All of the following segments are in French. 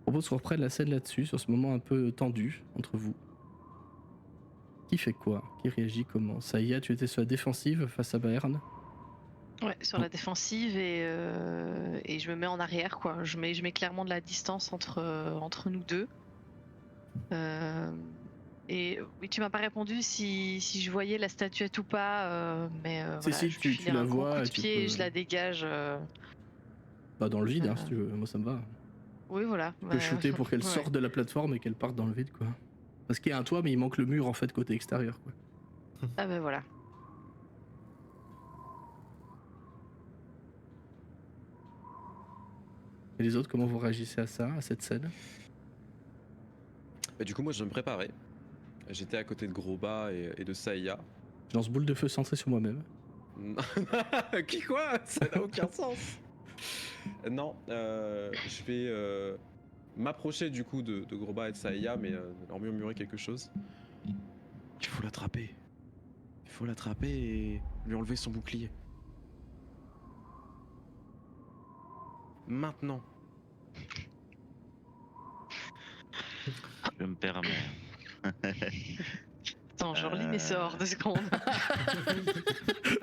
propose qu'on reprenne la scène là-dessus, sur ce moment un peu tendu entre vous. Qui fait quoi? Qui réagit comment? Saïa, tu étais sur la défensive face à Bayern? Ouais, sur la défensive et je me mets en arrière, quoi. Je mets clairement de la distance entre nous deux. Et oui, tu m'as pas répondu si je voyais la statuette ou pas, mais voilà, Si, je lui tu file la un gros coup vois de et tu pied et peux... je la dégage. Bah dans le vide, si Euh, tu veux, moi ça me va. Oui, voilà. Tu peux shooter pour qu'elle Ouais. sorte de la plateforme et qu'elle parte dans le vide, quoi. Parce qu'il y a un toit, mais il manque le mur, en fait, côté extérieur, quoi. Ah ben voilà. Et les autres, comment vous réagissez à ça, à cette scène? Bah, du coup, moi, je me préparais. J'étais à côté de Groba et de Saïa. Je lance boule de feu centrée sur moi-même. Qui quoi? Ça n'a aucun sens. Non, je vais m'approcher du coup de Groba et de Saïa, mais leur murmurer quelque chose. Il faut l'attraper. Il faut l'attraper et lui enlever son bouclier. Maintenant. Je me permets. Attends, je relis mes sorts 2 secondes.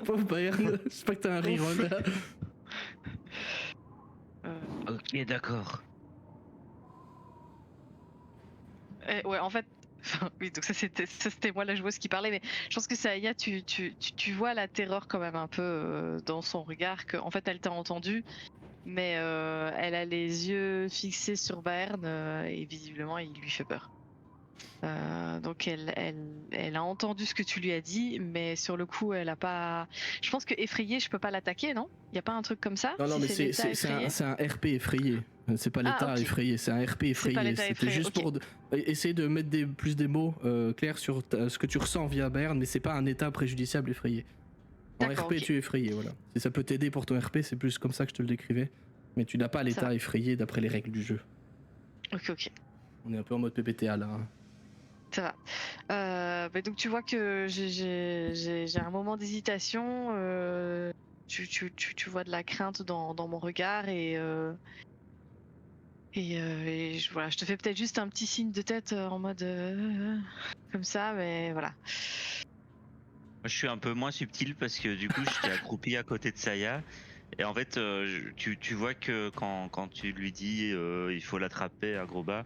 Pauvre Bayern, j'espère que t'as un reroll là. Ok, d'accord. Ouais, en fait, oui, donc ça c'était moi la joueuse qui parlait, mais je pense que Saïa, tu vois la terreur quand même un peu dans son regard, que en fait elle t'a entendu, mais elle a les yeux fixés sur Bayern et visiblement il lui fait peur. Donc elle a entendu ce que tu lui as dit, mais sur le coup elle a pas. Je pense que effrayée, je peux pas l'attaquer, non? Y a pas un truc comme ça? Non, Si mais c'est l'état effrayé. c'est un RP effrayé. C'est pas l'état Ah, ok. effrayé, c'est un RP C'est pas effrayé. l'état C'était effrayé, juste ok. pour essayer de mettre plus des mots clairs sur ce que tu ressens via Bayern, mais c'est pas un état préjudiciable effrayé. En D'accord, RP, ok. tu es effrayé, voilà. Si ça peut t'aider pour ton RP, c'est plus comme ça que je te le décrivais. Mais tu n'as pas Ça l'état va. effrayé d'après les règles du jeu. Ok. On est un peu en mode PPTA là. Hein. Ça va. Bah donc tu vois que j'ai un moment d'hésitation. Tu vois de la crainte dans mon regard et voilà, je te fais peut-être juste un petit signe de tête en mode comme ça, mais voilà. Moi, je suis un peu moins subtil parce que du coup, j'étais accroupi à côté de Saya. Et en fait, tu vois que quand tu lui dis il faut l'attraper à Groba,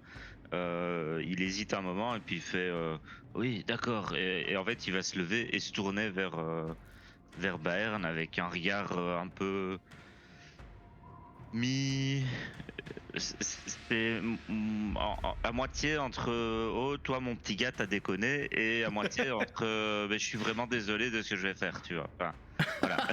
il hésite un moment et puis il fait oui, d'accord. Et en fait, il va se lever et se tourner vers Bayern avec un regard un peu mi. C'est à moitié entre oh toi mon petit gars t'as déconné et à moitié entre je suis vraiment désolé de ce que je vais faire, tu vois. Enfin, voilà.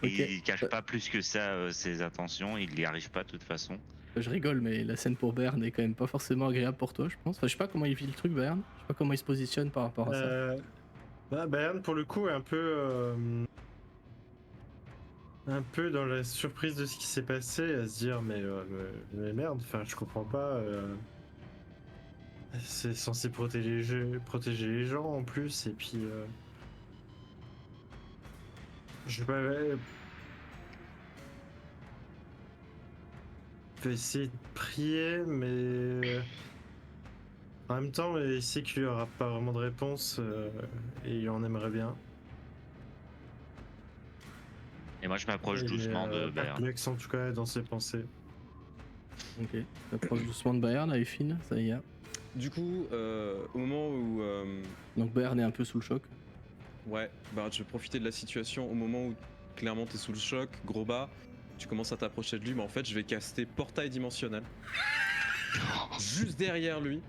Ok. Il cache pas plus que ça ses intentions, il n'y arrive pas de toute façon. Je rigole, mais la scène pour Bayern est quand même pas forcément agréable pour toi, je pense. Enfin, je sais pas comment il vit le truc, Bayern. Je sais pas comment il se positionne par rapport à ça. Bayern, pour le coup, est un peu dans la surprise de ce qui s'est passé, à se dire mais merde, enfin je comprends pas. C'est censé protéger les gens en plus, et puis je sais pas. Peut essayer de prier, mais en même temps, il sait qu'il n'y aura pas vraiment de réponse et il en aimerait bien. Et moi je m'approche Il doucement de est Bayern. perplexe en tout cas dans ses pensées. Ok. T'approches doucement de Bayern, là, Effine, ça y est. Du coup, au moment où. Donc Bayern est un peu sous le choc. Ouais, bah je vais profiter de la situation au moment où clairement t'es sous le choc, Groba, tu commences à t'approcher de lui, mais en fait je vais caster portail dimensionnel. Juste derrière lui.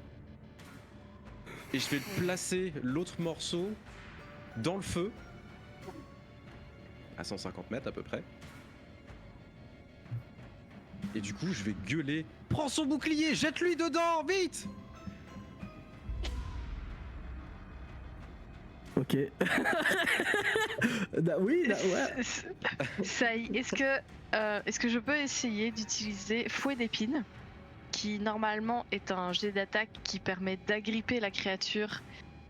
Et je vais placer l'autre morceau dans le feu. À 150 mètres à peu près. Et du coup je vais gueuler. Prends son bouclier, jette-lui dedans, vite! Ok. Oui, ouais. Saï, est-ce que je peux essayer d'utiliser fouet d'épines, qui normalement est un jet d'attaque qui permet d'agripper la créature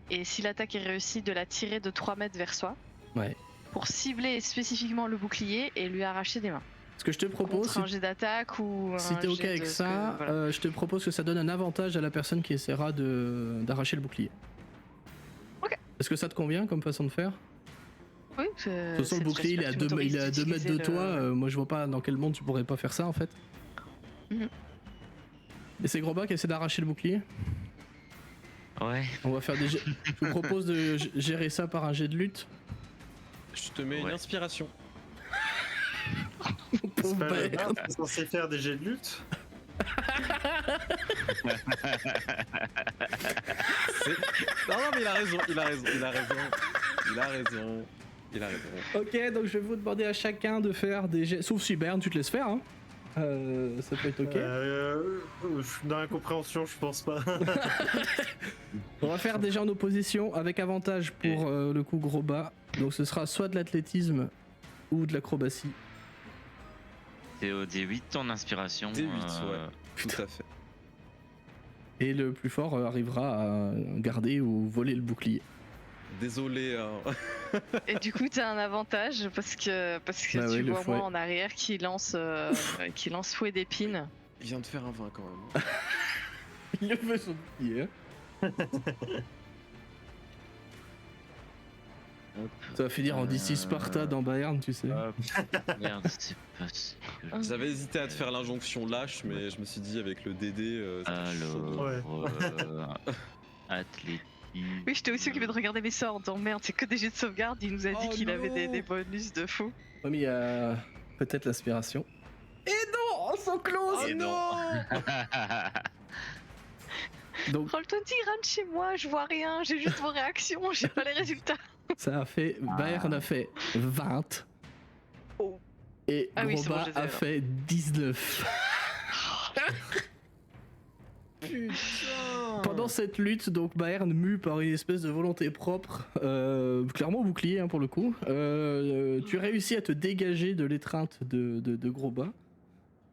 et si l'attaque est réussie de la tirer de 3 mètres vers soi, Ouais. pour cibler spécifiquement le bouclier et lui arracher des mains. Ce que je te propose, contre un jet d'attaque ou si un t'es ok jet avec de- ça, voilà. je te propose que ça donne un avantage à la personne qui essaiera d'arracher le bouclier. Ok. Est-ce que ça te convient comme façon de faire? Oui, De toute façon, le bouclier il est à 2 mètres de toi. Moi, je vois pas dans quel monde tu pourrais pas faire ça en fait. Mhm. Et c'est Groba qui essaie d'arracher le bouclier. Ouais. On va faire des jets. Je vous propose de gérer ça par un jet de lutte. Je te mets une Ouais. inspiration. C'est Pauvre pas le Bayern. bard qui est censé faire des jets de lutte. Non, mais il a raison, il a raison, il a raison. Il a raison. Il a raison. Ok, donc je vais vous demander à chacun de faire des jets. Sauf si Bayern, tu te laisses faire. Hein. Ça peut être ok. Dans l'incompréhension, je pense pas. On va faire déjà en opposition avec avantage pour le coup gros bas. Donc ce sera soit de l'athlétisme ou de l'acrobatie. C'est au D8 ton inspiration. D8, ouais. Tout à fait. Et le plus fort arrivera à garder ou voler le bouclier. Désolé. Hein. Et du coup, t'as un avantage parce que Bah tu oui, le vois fouet. moi en arrière qui lance fouet d'épines. Il vient de faire un 20 quand même. Il a fait son bouclier. Hein. Hop. Ça va finir en DC Sparta dans Bayern, tu sais. Hop. Merde, c'est pas ce que je- J'avais hésité à te faire l'injonction lâche, mais je me suis dit avec le DD. c'était chaud. Alors, Ouais. athlétisme. Oui, j'étais aussi occupé de regarder mes sorts. Donc merde, c'est que des jets de sauvegarde. Il nous a dit Oh qu'il avait des non. bonus de fou. Ouais, mais il y a peut-être l'aspiration. Et non, on s'en close. Oh non. Donc Roll20 rentre chez moi, je vois rien, j'ai juste vos réactions, j'ai pas les résultats. ça a fait. Bayern a fait 20. Oh. Et Ah oui, c'est bon, Groba je les ai a alors. fait 19. Putain. Pendant cette lutte, donc Bayern mu par une espèce de volonté propre, clairement bouclier hein, pour le coup, tu réussis à te dégager de l'étreinte de Groba.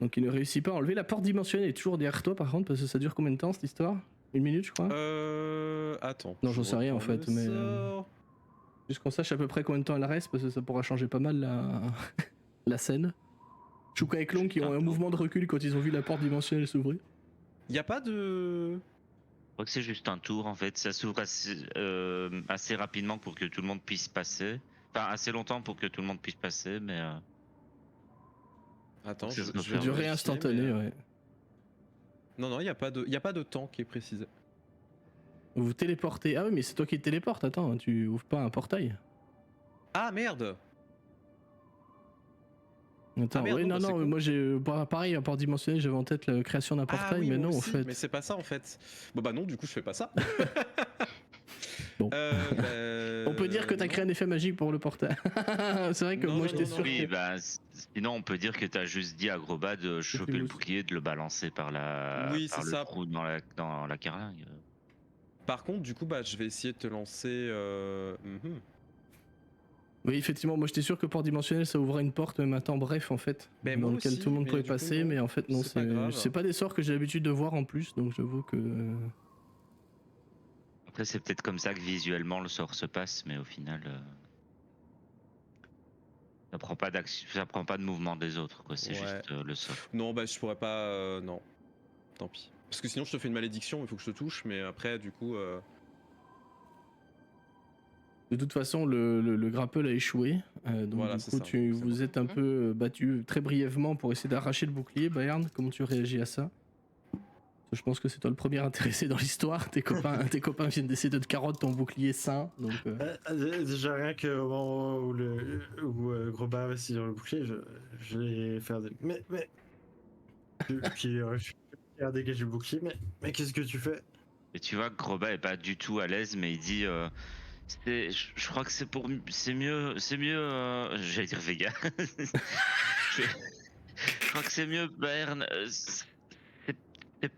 Donc il ne réussit pas à enlever. La porte dimensionnelle est toujours derrière toi par contre, parce que ça dure combien de temps cette histoire? Une minute je crois? Attends. Non, j'en sais rien, en reprends fait, le mais, sort. Juste qu'on sache à peu près combien de temps elle reste, parce que ça pourra changer pas mal la scène. Chouka et Klon qui ont un mouvement de recul quand ils ont vu la porte dimensionnelle s'ouvrir. Y a pas de. Je crois que c'est juste un tour en fait, ça s'ouvre assez rapidement pour que tout le monde puisse passer. Enfin, assez longtemps pour que tout le monde puisse passer, mais Attends, Ça je doit vais faire Durée vérifier, instantanée, mais, ouais. Non, non, y a pas de temps qui est précisé. Vous téléportez. Ah oui, mais c'est toi qui te téléportes, attends, tu ouvres pas un portail. Ah merde. Attends, Ah merde, oui, non, non, bah, c'est non, con. moi j'ai. Pareil, un port dimensionnel, j'avais en tête la création d'un portail, oui, mais moi non, en aussi, fait. Mais c'est pas ça en fait. Bon bah non, du coup je fais pas ça. Bon. Bah, On peut dire que t'as non. créé un effet magique pour le portail. C'est vrai que Non, moi non, j'étais non, sûr oui, que. bah, sinon on peut dire que t'as juste dit à Groba de choper le mousses. bouclier, de le balancer par Oui, par c'est le ça. trou dans la carlingue. Par contre, du coup, bah je vais essayer de te lancer. Oui, effectivement, moi j'étais sûr que port dimensionnel ça ouvrait une porte, même un temps bref en fait. Ben, dans moi lequel aussi, tout le monde mais pouvait du coup, passer, non. mais en fait non, C'est pas grave. c'est pas des sorts que j'ai l'habitude de voir en plus, donc j'avoue que. Après, c'est peut-être comme ça que visuellement le sort se passe, mais au final, ça prend pas d'action, ça prend pas de mouvement des autres, quoi. C'est Ouais. juste le sort. Non, bah je pourrais pas. Non. Tant pis. Parce que sinon je te fais une malédiction, il faut que je te touche, mais après, du coup. De toute façon, le grapple a échoué. Donc Voilà, du c'est coup, ça, c'est vous bon. êtes un peu battu très brièvement pour essayer d'arracher le bouclier. Bayern, comment tu réagis à ça? Je pense que c'est toi le premier intéressé dans l'histoire. Tes copains viennent d'essayer de te carotte ton bouclier sain. Donc, Déjà rien qu'au moment où Groba va sur le bouclier, je vais faire des. Mais. Puis je vais dégager le bouclier, mais qu'est-ce que tu fais? Et tu vois que Groba est pas du tout à l'aise, mais il dit je crois que c'est mieux j'allais dire Vega. Je crois que c'est mieux Bayern.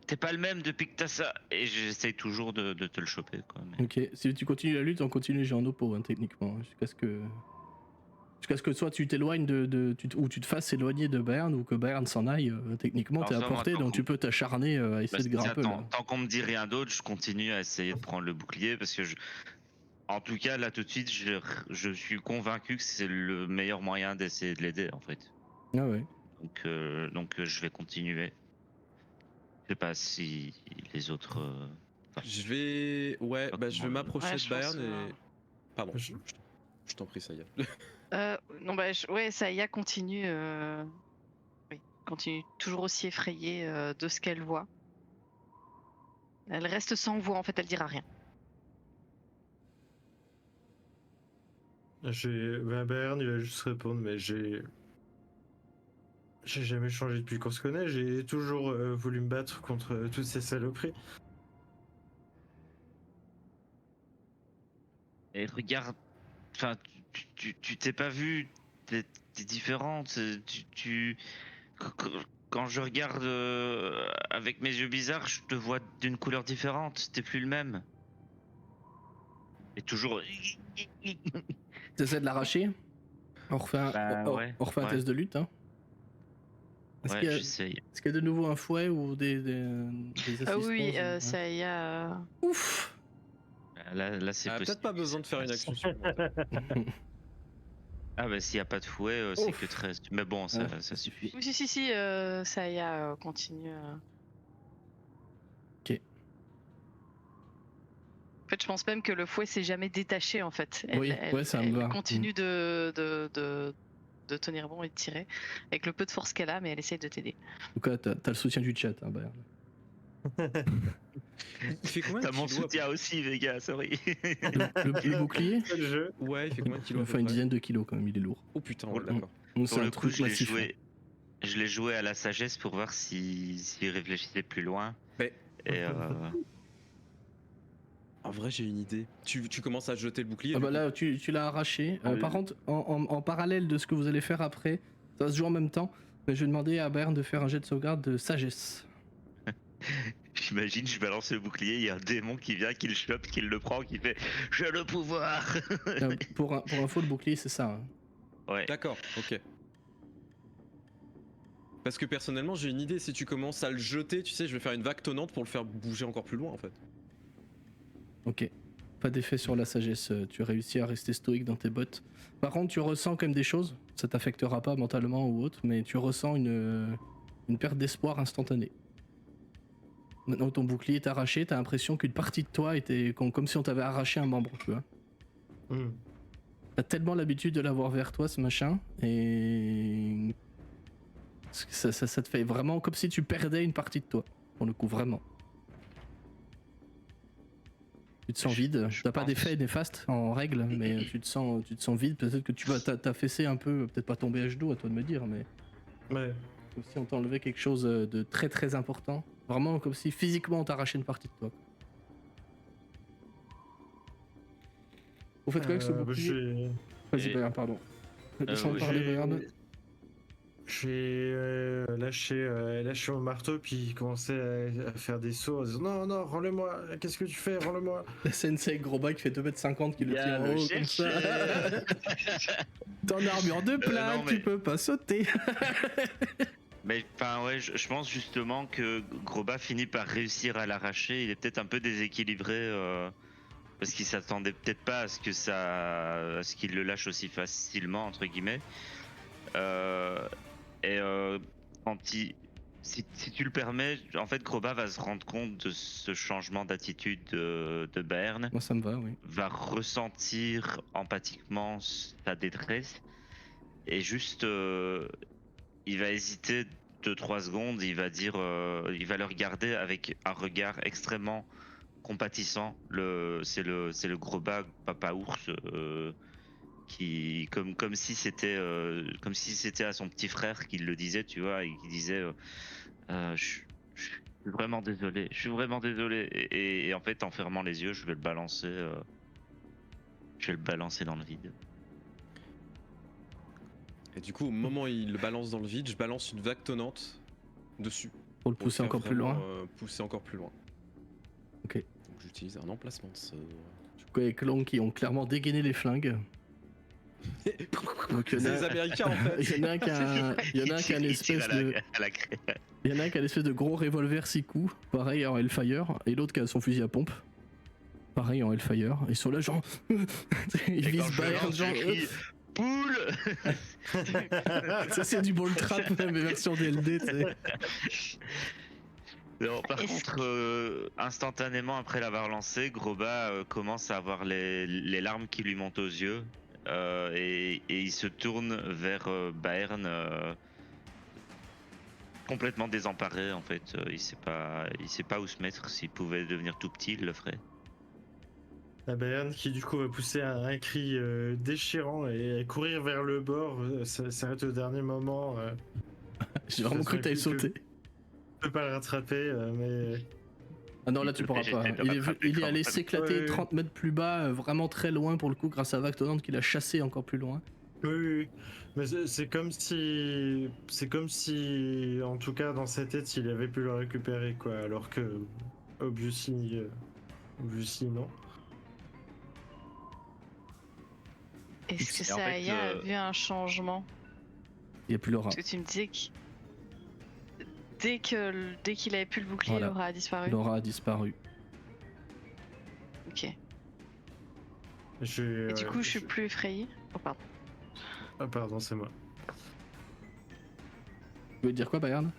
T'es pas le même depuis que t'as ça. Et j'essaye toujours de te le choper, quoi. Mais... ok, si tu continues la lutte, on continue les jeux en oppo, hein, techniquement. Jusqu'à ce que soit tu t'éloignes ou tu te fasses éloigner de Bayern ou que Bayern s'en aille. Techniquement, Alors t'es à ça, moi, portée, tant donc qu'on- tu peux t'acharner à essayer de Bah, grimper. tant qu'on me dit rien d'autre, je continue à essayer de prendre le bouclier parce que en tout cas, là tout de suite, je suis convaincu que c'est le meilleur moyen d'essayer de l'aider en fait. Ah ouais. Donc je vais continuer. Je sais pas si les autres. Je vais. Ouais, bah je vais m'approcher Ouais, de je Bayern pense, et. Pardon, Je- je t'en prie, ça y est. Non, bah, ouais, Saya continue, oui, continue toujours aussi effrayée de ce qu'elle voit. Elle reste sans voix, en fait, elle dira rien. Bayern, il va juste répondre, mais j'ai jamais changé depuis qu'on se connaît. J'ai toujours voulu me battre contre toutes ces saloperies. Et regarde, enfin, tu t'es pas vu, t'es différente. Quand je regarde avec mes yeux bizarres, je te vois d'une couleur différente. T'es plus le même. Et toujours. T'essaies de l'arracher. On refait un, Bah, ouais, on refait un ouais. test de lutte. Hein. Est-ce Ouais, qu'il y a- j'essaye. est-ce qu'il y a de nouveau un fouet ou des assistances Oui, ouais. Saya. Ouf. Là c'est Ah, possible. peut-être pas besoin de faire une action supplémentaire. Ah bah s'il y a pas de fouet, c'est Ouf. que 13. Mais bon, ça Ouais. suffit. Oui, si, Saya continue. Ok. En fait, je pense même que le fouet s'est jamais détaché, en fait. Oui, ouais, ça me va. Continue de tenir bon et de tirer avec le peu de force qu'elle a, mais elle essaye de t'aider. En tout cas, t'as le soutien du chat, hein, Bayern. Il fait combien de T'as mon kilos soutien aussi, Vega, sorry. Le bouclier, C'est le jeu. Ouais, il fait combien de il kilos me à faut peu une près dizaine de kilos quand même, il est lourd. Oh putain, Pour ouais, le- d'accord. Donc Pour c'est un le coup, truc je l'ai massif. hein. joué à la sagesse pour voir s'il réfléchissait plus loin. Mais Et en vrai, j'ai une idée. Tu commences à jeter le bouclier. Ah du bah coup. là, tu l'as arraché. Ah, Par contre, en parallèle de ce que vous allez faire après, ça se joue en même temps. Mais je vais demander à Bayern de faire un jet de sauvegarde de sagesse. j'imagine, je balance le bouclier, il y a un démon qui vient, qui le chope, qui le prend, qui fait « J'ai le pouvoir !» Pour info, le bouclier, c'est ça. Hein. Ouais. D'accord, ok. Parce que personnellement, j'ai une idée. Si tu commences à le jeter, tu sais, je vais faire une vague tonnante pour le faire bouger encore plus loin en fait. Ok. Pas d'effet sur la sagesse. Tu réussis à rester stoïque dans tes bottes. Par contre, tu ressens quand même des choses. Ça t'affectera pas mentalement ou autre, mais tu ressens une perte d'espoir instantanée. Maintenant que ton bouclier est arraché, t'as l'impression qu'une partie de toi était comme si on t'avait arraché un membre, tu vois. T'as tellement l'habitude de l'avoir vers toi, ce machin, et ça te fait vraiment comme si tu perdais une partie de toi, pour le coup, vraiment. Tu te sens vide, je t'as pas pense. d'effet néfaste en règle, mais tu te sens vide, peut-être que tu vas t'affaisser un peu, peut-être pas tomber à genoux, à toi de me dire, mais Ouais. comme si on t'enlevait quelque chose de très très important. Vraiment comme si physiquement on t'arrachait une partie de toi. Vous faites quoi avec ce bouclier Vas-y, Et- Bayern, pardon. Laisse-moi oui, parler, Bayern. J'ai lâché mon marteau, puis il commençait à faire des sauts en disant non, non, rends-le-moi, qu'est-ce que tu fais, rends-le-moi. La sensei gros bac qui fait 2m50 qui le Viens tient en le haut comme ça. chercher. T'es en armure de plaque, non, mais- tu peux pas sauter. Mais enfin ouais, je pense justement que Groba finit par réussir à l'arracher. Il est peut-être un peu déséquilibré parce qu'il s'attendait peut-être pas à ce qu'il le lâche aussi facilement entre guillemets. Si tu le permets, en fait Groba va se rendre compte de ce changement d'attitude de Bayern, Moi ça me va, oui. va ressentir empathiquement sa détresse et juste il va hésiter 2-3 secondes, il va dire, il va le regarder avec un regard extrêmement compatissant. C'est le gros bag papa ours qui comme si c'était à son petit frère qu'il le disait, tu vois, et qui disait je suis vraiment désolé, je suis vraiment désolé. Et en fait, en fermant les yeux, je vais le balancer dans le vide. Et du coup, au moment où il le balance dans le vide, je balance une vague tonnante dessus. Pour le pousser faire encore plus vraiment, loin. Pousser encore plus loin. Ok. Donc j'utilise un emplacement de sort. Du coup, avec Long qui ont clairement dégainé les flingues. Donc, il y en C'est a- les Américains en fait. Il y en a un qui a une Il tire espèce de. à la craie. Il y en a un qui a une espèce de gros revolver 6 coups, pareil en Hellfire, et l'autre qui a son fusil à pompe, pareil en Hellfire. Ils sont là genre. Ils Et quand visent je Bayern, lance, genre. je crie, poule. Ça, c'est du ball trap, mais version DLD, tu sais. Non, par Est-ce contre, instantanément après l'avoir lancé, Groba commence à avoir les larmes qui lui montent aux yeux et il se tourne vers Baern complètement désemparé en fait. Il sait pas où se mettre. S'il pouvait devenir tout petit, il le ferait. La Bayern qui du coup va pousser un cri déchirant et courir vers le bord, s'arrête au dernier moment. J'ai vraiment cru que t'allais sauter. Je peux pas le rattraper, mais Ah non, là tu pourras pas. Il est allé s'éclater 30 mètres plus bas, vraiment très loin pour le coup, grâce à Vague Tonnante qui l'a chassé encore plus loin. oui. Mais c'est comme si, en tout cas dans sa tête, il avait pu le récupérer quoi, alors que obviously non. Est-ce que Et en fait, Saya a vu un changement? Il n'y a plus l'aura. Parce que tu me disais que dès qu'il avait plus le bouclier, Voilà. Laura a disparu. L'aura a disparu. Ok. Et Et du coup, je suis plus effrayée. Oh pardon. Ah pardon, c'est moi. Tu veux dire quoi, Bayern?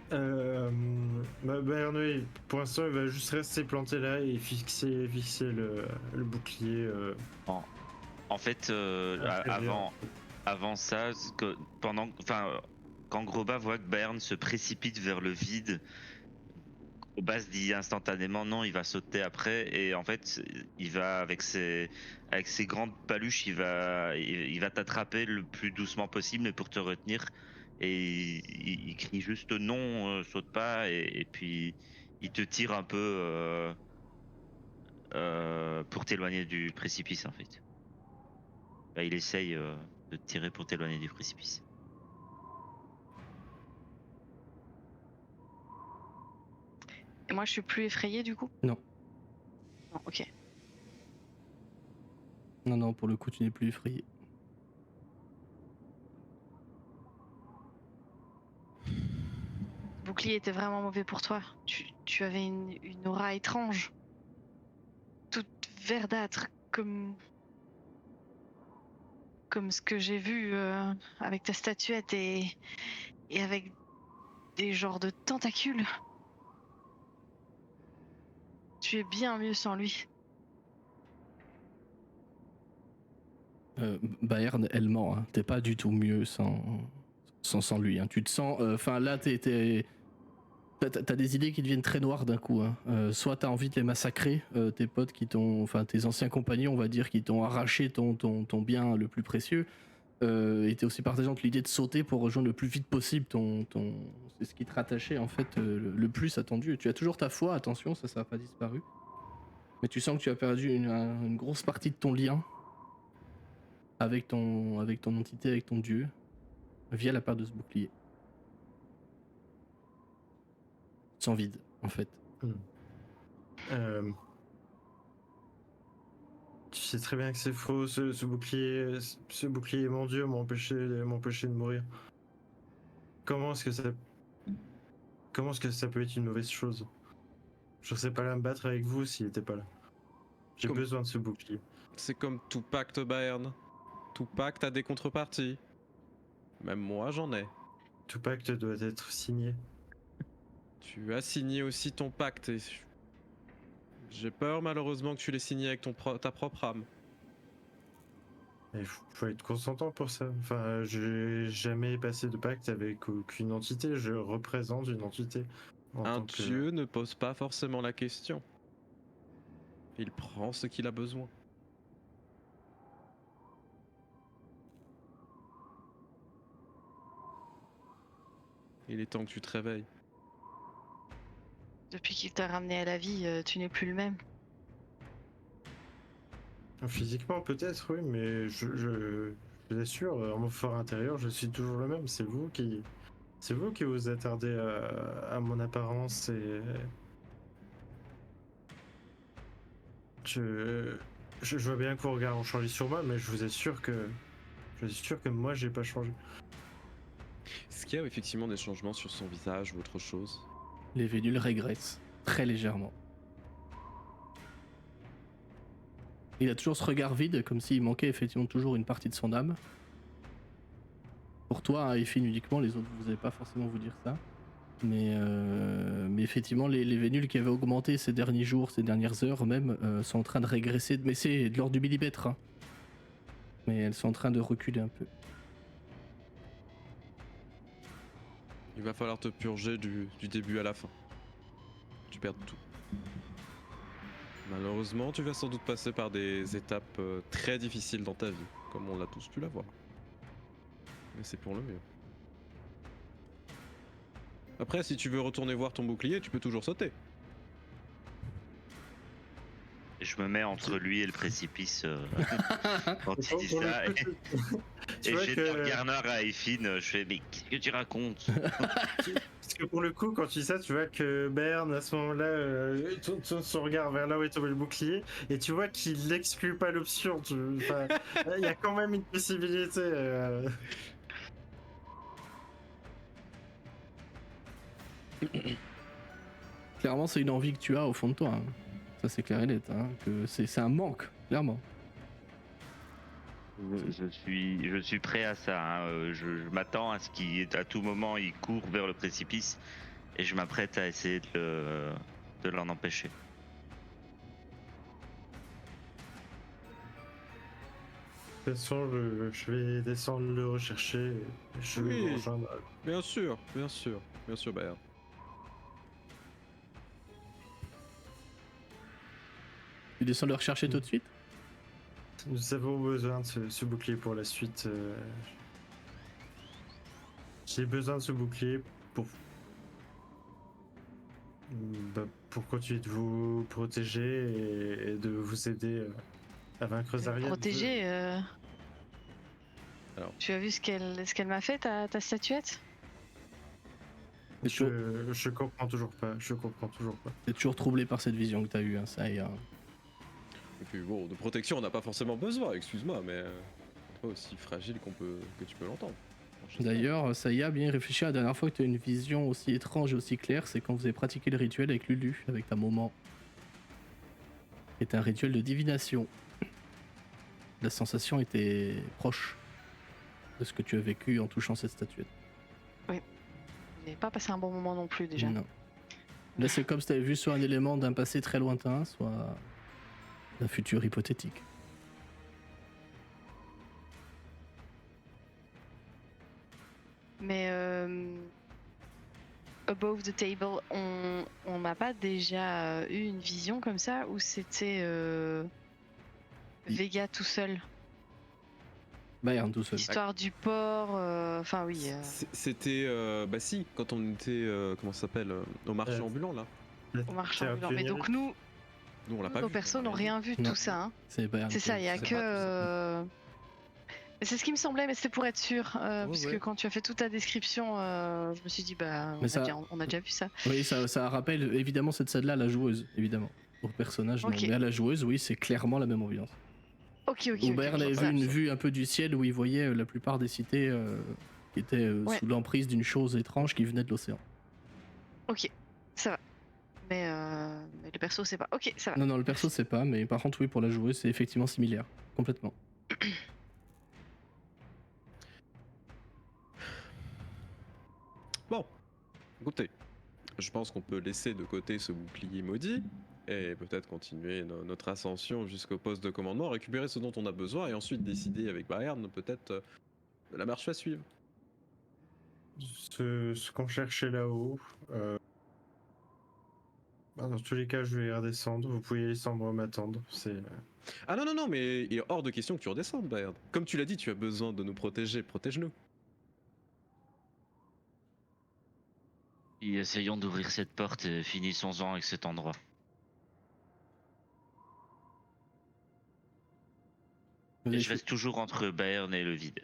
Bayern, oui, pour l'instant, il va juste rester planté là et fixer le bouclier. En fait, avant ça, quand Groba voit que Bayern se précipite vers le vide, Groba se dit instantanément non, il va sauter après, et en fait, il va avec ses grandes paluches, il va t'attraper le plus doucement possible, mais pour te retenir, et il crie juste non, saute pas, et puis il te tire un peu pour t'éloigner du précipice en fait. Bah, il essaye de te tirer pour t'éloigner du précipice. Et moi, je suis plus effrayée du coup? Non. Non, ok. Non, pour le coup, tu n'es plus effrayé. Le bouclier était vraiment mauvais pour toi. Tu avais une aura étrange. Toute verdâtre, comme ce que j'ai vu avec ta statuette et avec des genres de tentacules. Tu es bien mieux sans lui. Bayern, elle ment. Hein. T'es pas du tout mieux sans lui. Hein. Tu te sens. Enfin, là, t'as des idées qui deviennent très noires d'un coup. Hein. Soit t'as envie de les massacrer, tes potes qui t'ont. Enfin, tes anciens compagnons, on va dire, qui t'ont arraché ton bien le plus précieux. Et t'es aussi partagé entre l'idée de sauter pour rejoindre le plus vite possible c'est ce qui te rattachait en fait le plus attendu. Tu as toujours ta foi, attention, ça n'a pas disparu. Mais tu sens que tu as perdu une grosse partie de ton lien avec ton entité, avec ton dieu, via la perte de ce bouclier. Sans vide, en fait. Tu sais très bien que c'est faux, ce bouclier, mon dieu, m'a empêché de mourir. Comment est-ce que ça peut être une mauvaise chose? Je ne serais pas là à me battre avec vous s'il n'était pas là. J'ai besoin de ce bouclier. C'est comme tout pacte, Bayern. Tout pacte a des contreparties. Même moi, j'en ai. Tout pacte doit être signé. Tu as signé aussi ton pacte et j'ai peur malheureusement que tu l'aies signé avec ta propre âme. Il faut être consentant pour ça. Enfin, j'ai jamais passé de pacte avec aucune entité. Je représente une entité. Un dieu ne pose pas forcément la question. Il prend ce qu'il a besoin. Il est temps que tu te réveilles. Depuis qu'il t'a ramené à la vie, tu n'es plus le même. Physiquement peut-être, oui, mais je vous assure, en mon fort intérieur, je suis toujours le même. C'est vous qui vous attardez à mon apparence et je vois bien que vos regards ont changé sur moi, mais je vous assure que moi j'ai pas changé. Est-ce qu'il y a effectivement des changements sur son visage ou autre chose? Les vénules régressent très légèrement. Il a toujours ce regard vide, comme s'il manquait effectivement toujours une partie de son âme. Pour toi, hein, Effine uniquement, les autres, vous n'allez pas forcément vous dire ça. Mais effectivement, les vénules qui avaient augmenté ces derniers jours, ces dernières heures même, sont en train de régresser. Mais c'est de l'ordre du millimètre. Hein. Mais elles sont en train de reculer un peu. Il va falloir te purger du début à la fin. Tu perds tout. Malheureusement, tu vas sans doute passer par des étapes très difficiles dans ta vie, comme on l'a tous pu l'avoir. Mais c'est pour le mieux. Après, si tu veux retourner voir ton bouclier, tu peux toujours sauter. Et je me mets entre lui et le précipice quand il dit Pour le ça. coup, tu Et vois j'ai que- le regard à Effine, je fais mais qu'est-ce que tu racontes? Parce que pour le coup, quand tu dis ça, tu vois que Bern, à ce moment-là, tourne son regard vers là où est tombé le bouclier, et tu vois qu'il n'exclut pas l'option. Enfin, il y a quand même une possibilité. Clairement, c'est une envie que tu as au fond de toi. Hein. Ça, c'est clair et net. Hein, que c'est un manque, clairement. Je suis prêt à ça. Hein. Je m'attends à ce qu'à tout moment il court vers le précipice et je m'apprête à essayer de l'en empêcher. De toute façon, je vais descendre le rechercher. Et je vais Oui. vous rejoindre. Bien sûr, bien sûr, bien sûr, Bayard. Tu descends le rechercher tout de suite. Nous avons besoin de ce bouclier pour la suite. J'ai besoin de ce bouclier pour continuer de vous protéger et de vous aider à vaincre Zarya. Protégée. Alors. Tu as vu ce qu'elle m'a fait, ta statuette? Je comprends toujours pas. Je comprends toujours pas. T'es toujours troublé par cette vision que t'as eue, hein, ça y est. Et puis bon, de protection, on n'a pas forcément besoin, excuse-moi, mais c'est pas aussi fragile que tu peux l'entendre. D'ailleurs, ça y a bien réfléchi, la dernière fois que tu as une vision aussi étrange et aussi claire, c'est quand vous avez pratiqué le rituel avec Lulu, avec ta maman. C'était un rituel de divination. La sensation était proche de ce que tu as vécu en touchant cette statuette. Vous n'avez pas passé un bon moment non plus déjà. Non. Là, c'est comme si tu avais vu soit un élément d'un passé très lointain, soit d'un futur hypothétique. Mais above the table, on n'a pas déjà eu une vision comme ça où c'était Vega tout seul, Bayern tout seul. histoire du port. Enfin oui. C'était, bah si, quand on était, comment ça s'appelle, au marché ambulant là. Au marché ambulant. Mais donc nous Nous on l'a pas nos vu. persos on n'ont l'a rien vu de Non. tout ça. Hein. C'est Bayern. C'est ça, il y a c'est que. pas C'est ce qui me semblait, mais c'était pour être sûr. Parce ouais. que quand tu as fait toute ta description, je me suis dit, bah, Mais ça- on a déjà vu ça. Oui, ça rappelle évidemment cette scène-là à la joueuse, évidemment. Au personnage, non. Ok. Mais à la joueuse, oui, c'est clairement la même ambiance. Ok. Où Bayern avait vu voilà. une vue un peu du ciel où il voyait la plupart des cités qui étaient Ouais. sous l'emprise d'une chose étrange qui venait de l'océan. Ok, ça va. Mais le perso, c'est pas. Ok, ça va. Non, le perso, c'est pas, mais par contre, oui, pour la joueuse, c'est effectivement similaire. Complètement. Bon, écoutez, je pense qu'on peut laisser de côté ce bouclier maudit et peut-être continuer notre ascension jusqu'au poste de commandement, récupérer ce dont on a besoin et ensuite décider avec Bayern peut-être de la marche à suivre. Ce qu'on cherchait là-haut. Dans tous les cas, je vais redescendre. Vous pouvez descendre m'attendre. Ah non, mais il est hors de question que tu redescendes, Bayern. Comme tu l'as dit, tu as besoin de nous protéger, protège-nous. Et essayons d'ouvrir cette porte et finissons-en avec cet endroit. Vous Et avez, je reste toujours entre Bayern et le vide.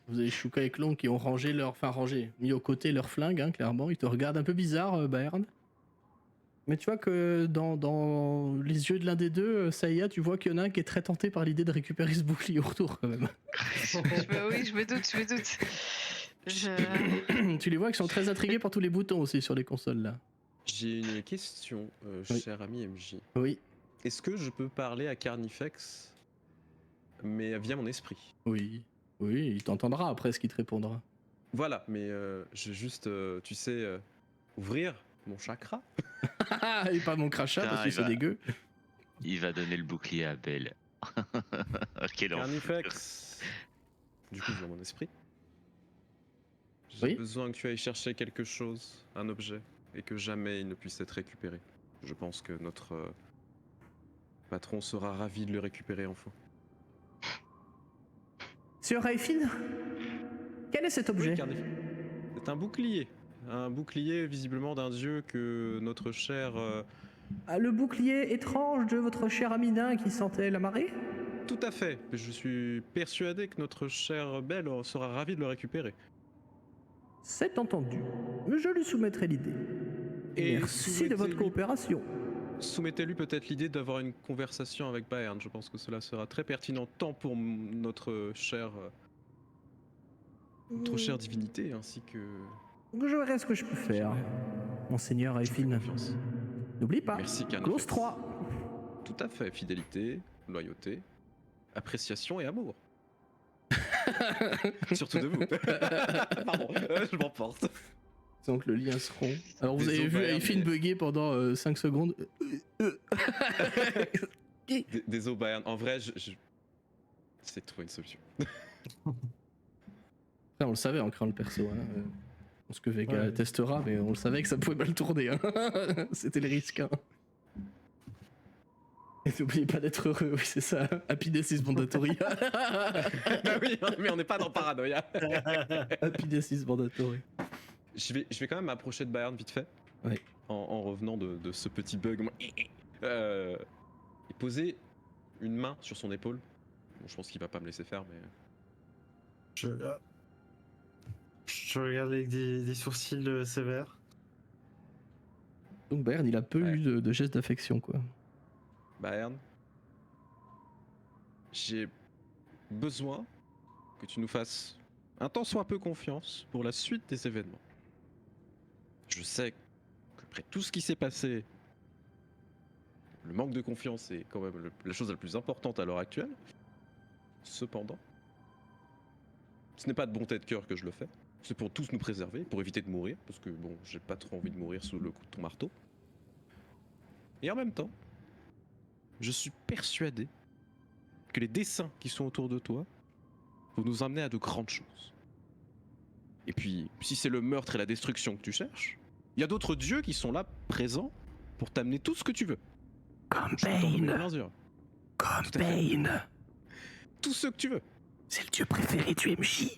vous avez Shuka et Clon qui ont mis au côté leur flingue, hein, clairement. Ils te regardent un peu bizarre, Bayern. Mais tu vois que dans les yeux de l'un des deux, Saya, tu vois qu'il y en a un qui est très tenté par l'idée de récupérer ce bouclier au retour, quand même. Oui, je me doute. Tu les vois qui sont très intrigués par tous les boutons aussi sur les consoles, là. J'ai une question, Oui. cher ami MJ. Oui. est-ce que je peux parler à Carnifex, mais via mon esprit? Oui, oui, il t'entendra après ce qu'il te répondra. Voilà, mais je vais juste, tu sais, ouvrir mon chakra. Et pas mon crachat Putain, parce que il c'est va- dégueu. Il va donner le bouclier à Belle. Quel enfer. Carnifex. Du coup, je vois mon esprit. J'ai Oui. besoin que tu ailles chercher quelque chose, un objet, et que jamais il ne puisse être récupéré. Je pense que notre patron sera ravi de le récupérer enfin. Sur Raifin, quel est cet Oui, objet? Carnifex. C'est un bouclier. Un bouclier visiblement d'un dieu que notre cher... Ah, le bouclier étrange de votre cher Amina qui sentait la marée? Tout à fait. Je suis persuadé que notre chère Belle sera ravie de le récupérer. C'est entendu. Je lui soumettrai l'idée. Et Merci de votre soumettez-lui- coopération. Soumettez-lui peut-être l'idée d'avoir une conversation avec Bayern. Je pense que cela sera très pertinent tant pour notre chère divinité ainsi que... Je verrai ce que je peux faire. Monseigneur Je vous fais Raifin, confiance. n'oublie pas. Merci, Carnifex. Clause 3. Tout à fait. Fidélité, loyauté, appréciation et amour. Surtout de vous. Pardon, je m'emporte. Donc le lien se rompt. Alors vous Des avez vu Bayern, Raifin mais- bugger pendant 5 secondes. Désolé Bayern. En vrai, je... J'essaie de trouver une solution. Après, on le savait en créant le perso. Hein. Je pense que Vega Ouais. testera, mais on le savait que ça pouvait mal tourner. Hein. C'était le risque. Hein. Et n'oubliez pas d'être heureux, oui, c'est ça. Happiness is mandatory. Bah oui, mais on n'est pas dans paranoïa. Happiness is mandatory. Je vais quand même m'approcher de Bayern vite fait. Ouais. En revenant de ce petit bug. Et poser une main sur son épaule. Bon, je pense qu'il va pas me laisser faire, mais... Je regarde avec des sourcils sévères. Donc Bayern, il a peu Ouais. eu de gestes d'affection, quoi. Bayern, j'ai besoin que tu nous fasses un tant soit peu confiance pour la suite des événements. Je sais qu'après tout ce qui s'est passé, le manque de confiance est quand même la chose la plus importante à l'heure actuelle. Cependant, ce n'est pas de bonté de cœur que je le fais. C'est pour tous nous préserver, pour éviter de mourir, parce que bon, j'ai pas trop envie de mourir sous le coup de ton marteau. Et en même temps, je suis persuadé que les dessins qui sont autour de toi vont nous amener à de grandes choses. Et puis, si c'est le meurtre et la destruction que tu cherches, il y a d'autres dieux qui sont là, présents, pour t'amener tout ce que tu veux. Comme Je t'en donne bien sûr. Comme Tout à fait. Bane. Tout ce que tu veux. C'est le dieu préféré du MJ.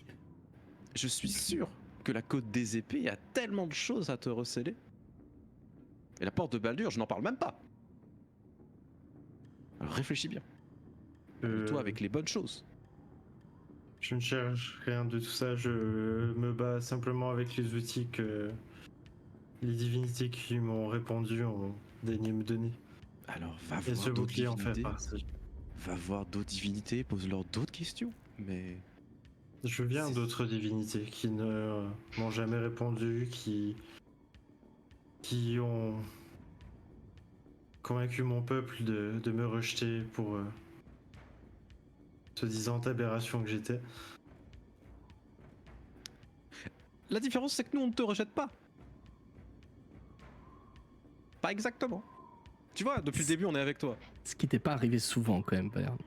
Je suis sûr que la côte des épées a tellement de choses à te recéler. Et la porte de Baldur, je n'en parle même pas. Alors réfléchis bien. Toi avec les bonnes choses. Je ne cherche rien de tout ça, je me bats simplement avec les outils que les divinités qui m'ont répondu ont daigné me donner. Alors va Et voir ce d'autres bouclier en fait divinités. partie. Va voir d'autres divinités, pose-leur d'autres questions. Mais Je viens d'autres divinités qui ne m'ont jamais répondu, qui ont convaincu mon peuple de me rejeter pour soi-disant aberration que j'étais. la différence c'est que nous on ne te rejette pas. Pas exactement. Tu vois, depuis le début on est avec toi. Ce qui t'est pas arrivé souvent, quand même, Bayern.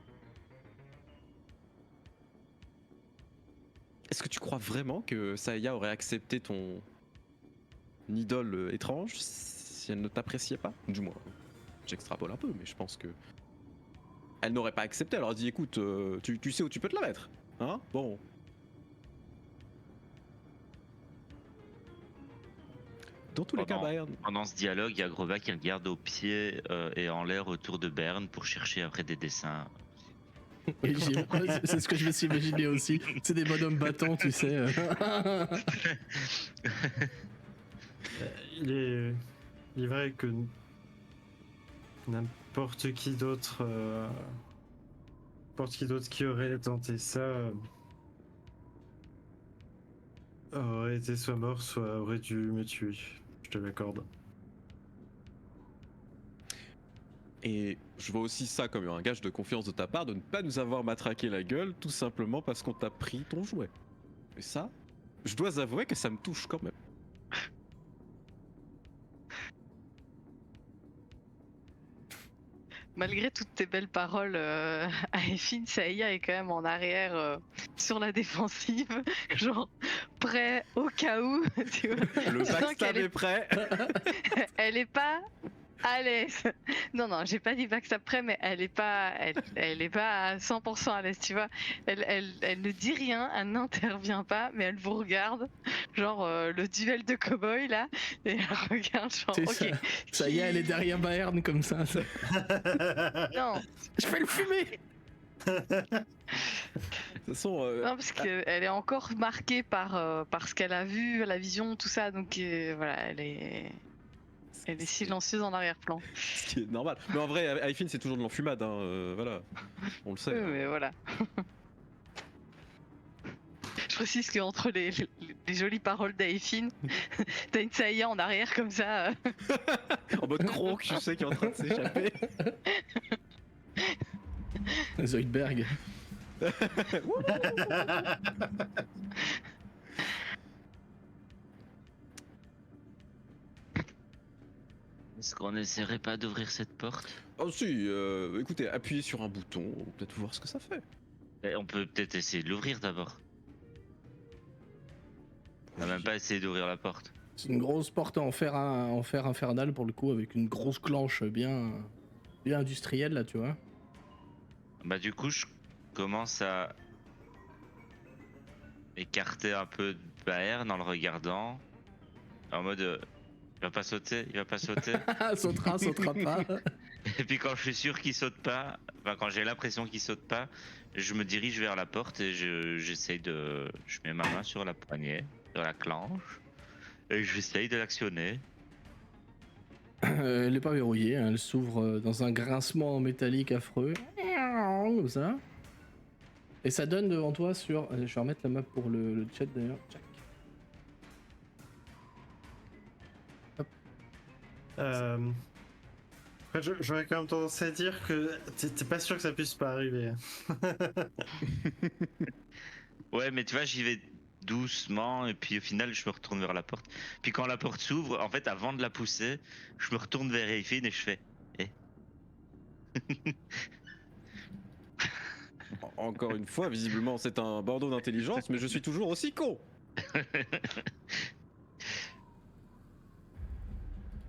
Est-ce que tu crois vraiment que Saya aurait accepté ton idole étrange si elle ne t'appréciait pas? Du moins, j'extrapole un peu, mais je pense que elle n'aurait pas accepté. Elle aurait dit écoute, tu sais où tu peux te la mettre, hein? Bon. Dans tous les cas, Bayern. Pendant ce dialogue, il y a Groba qui regarde au pied et en l'air autour de Bern pour chercher après des dessins. Oui, c'est ce que je me suis imaginé aussi. C'est des bonhommes battants, tu sais. Il est vrai que n'importe qui d'autre qui aurait tenté ça aurait été soit mort, soit aurait dû me tuer. Je te l'accorde. Et je vois aussi ça comme un gage de confiance de ta part de ne pas nous avoir matraqué la gueule tout simplement parce qu'on t'a pris ton jouet. Et ça, je dois avouer que ça me touche quand même. Malgré toutes tes belles paroles, Aefin, Saïa est quand même en arrière sur la défensive, genre prêt au cas où. Tu vois. Le Tu sens backstab qu'elle est prêt. Elle est pas à l'aise. Non, non, j'ai pas dit backstab prêt, mais elle est pas à 100% à l'aise, tu vois. Elle ne dit rien, elle n'intervient pas, mais elle vous regarde, genre le duel de cow-boy là, et elle regarde, genre, C'est ok. ça y est, elle est derrière Bayern comme ça. Non, Je vais le fumer. De toute façon, non, parce qu'elle est encore marquée par ce qu'elle a vu, la vision, tout ça, donc voilà, elle est silencieuse en arrière-plan. ce qui est normal. Mais en vrai, Aifin c'est toujours de l'enfumade, hein, voilà. On le sait. Oui, mais voilà. Je précise qu'entre les jolies paroles d'Aefin, t'as une Saïa en arrière comme ça. En mode croque, je sais, qui est en train de s'échapper. Zoidberg. Est-ce qu'on essaierait pas d'ouvrir cette porte? Oh si, écoutez, appuyez sur un bouton, on peut peut-être voir ce que ça fait. On peut peut-être essayer de l'ouvrir d'abord. On a même pas essayé d'ouvrir la porte. C'est une grosse porte en fer infernal pour le coup, avec une grosse clenche bien industrielle là, tu vois. Bah du coup, je commence à écarter un peu Baern en le regardant. En mode, il va pas sauter, il va pas sauter. sautera pas. Et puis quand je suis sûr qu'il saute pas, enfin quand j'ai l'impression qu'il saute pas, je me dirige vers la porte et j'essaye de... Je mets ma main sur la poignée, sur la clenche, et j'essaye de l'actionner. Elle est pas verrouillée, hein, elle s'ouvre dans un grincement métallique affreux. Comme ça. Et ça donne devant toi sur... Je vais remettre la map pour le chat d'ailleurs. Check. Après, j'aurais quand même tendance à dire que t'es pas sûr que ça puisse pas arriver. Ouais, mais tu vois, j'y vais doucement et puis au final, je me retourne vers la porte. Puis quand la porte s'ouvre, en fait, avant de la pousser, je me retourne vers Eiffin et je fais Encore une fois, visiblement, c'est un bordeaux d'intelligence, mais je suis toujours aussi con.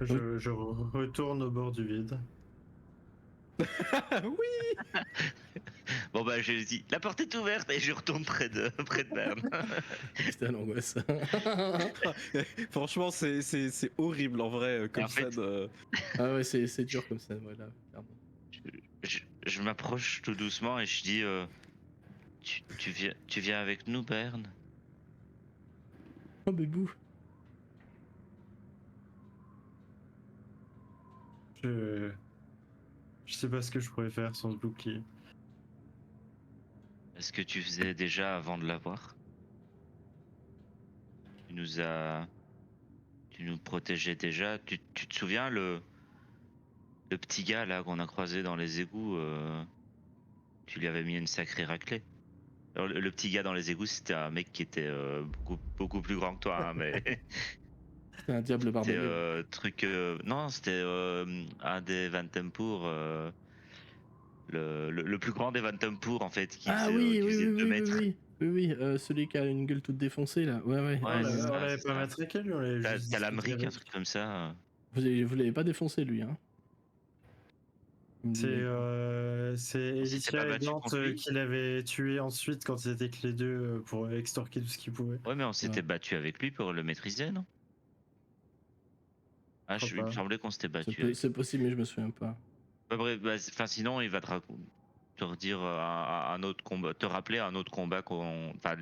Je retourne au bord du vide. Oui. Bon bah je dis, la porte est ouverte et je retourne près de Berne. Putain, l'angoisse. Franchement, c'est horrible en vrai, comme en ça. fait- Ah ouais, c'est dur comme ça, voilà. Clairement. Je m'approche tout doucement et je dis, tu viens avec nous, Berne? Oh, bébou. Je sais pas ce que je pourrais faire sans ce bouclier. Est-ce que tu faisais déjà avant de l'avoir? Tu nous protégeais déjà. Tu te souviens le petit gars là qu'on a croisé dans les égouts, tu lui avais mis une sacrée raclée. Alors, le petit gars dans les égouts, c'était un mec qui était beaucoup plus grand que toi, hein, mais C'est un diable c'était barbelé. non, c'était un des Vantempur, le plus grand des Vantempur en fait, qui Ah faisait, oui, qui oui, faisait oui, 2 oui, mètres. oui, celui qui a une gueule toute défoncée là. Ouais, ouais. Ouais, On c'est ça, l'avait c'est pas ça. matraqué lui, on l'avait juste Talamric, discuté un truc comme ça. Vous l'avez pas défoncé lui, hein. C'est On s'était Elicia pas et battu Dante contre lui. qui l'avaient tué ensuite quand ils étaient que les deux pour extorquer tout ce qu'ils pouvaient. Ouais, mais on s'était Ouais. battu avec lui pour le maîtriser, non? Ah, Je crois il me pas. semblait qu'on s'était battu avec. C'est possible, mais je me souviens pas. Bah, bref, enfin, sinon, il va te redire un autre combat, te rappeler un autre combat enfin,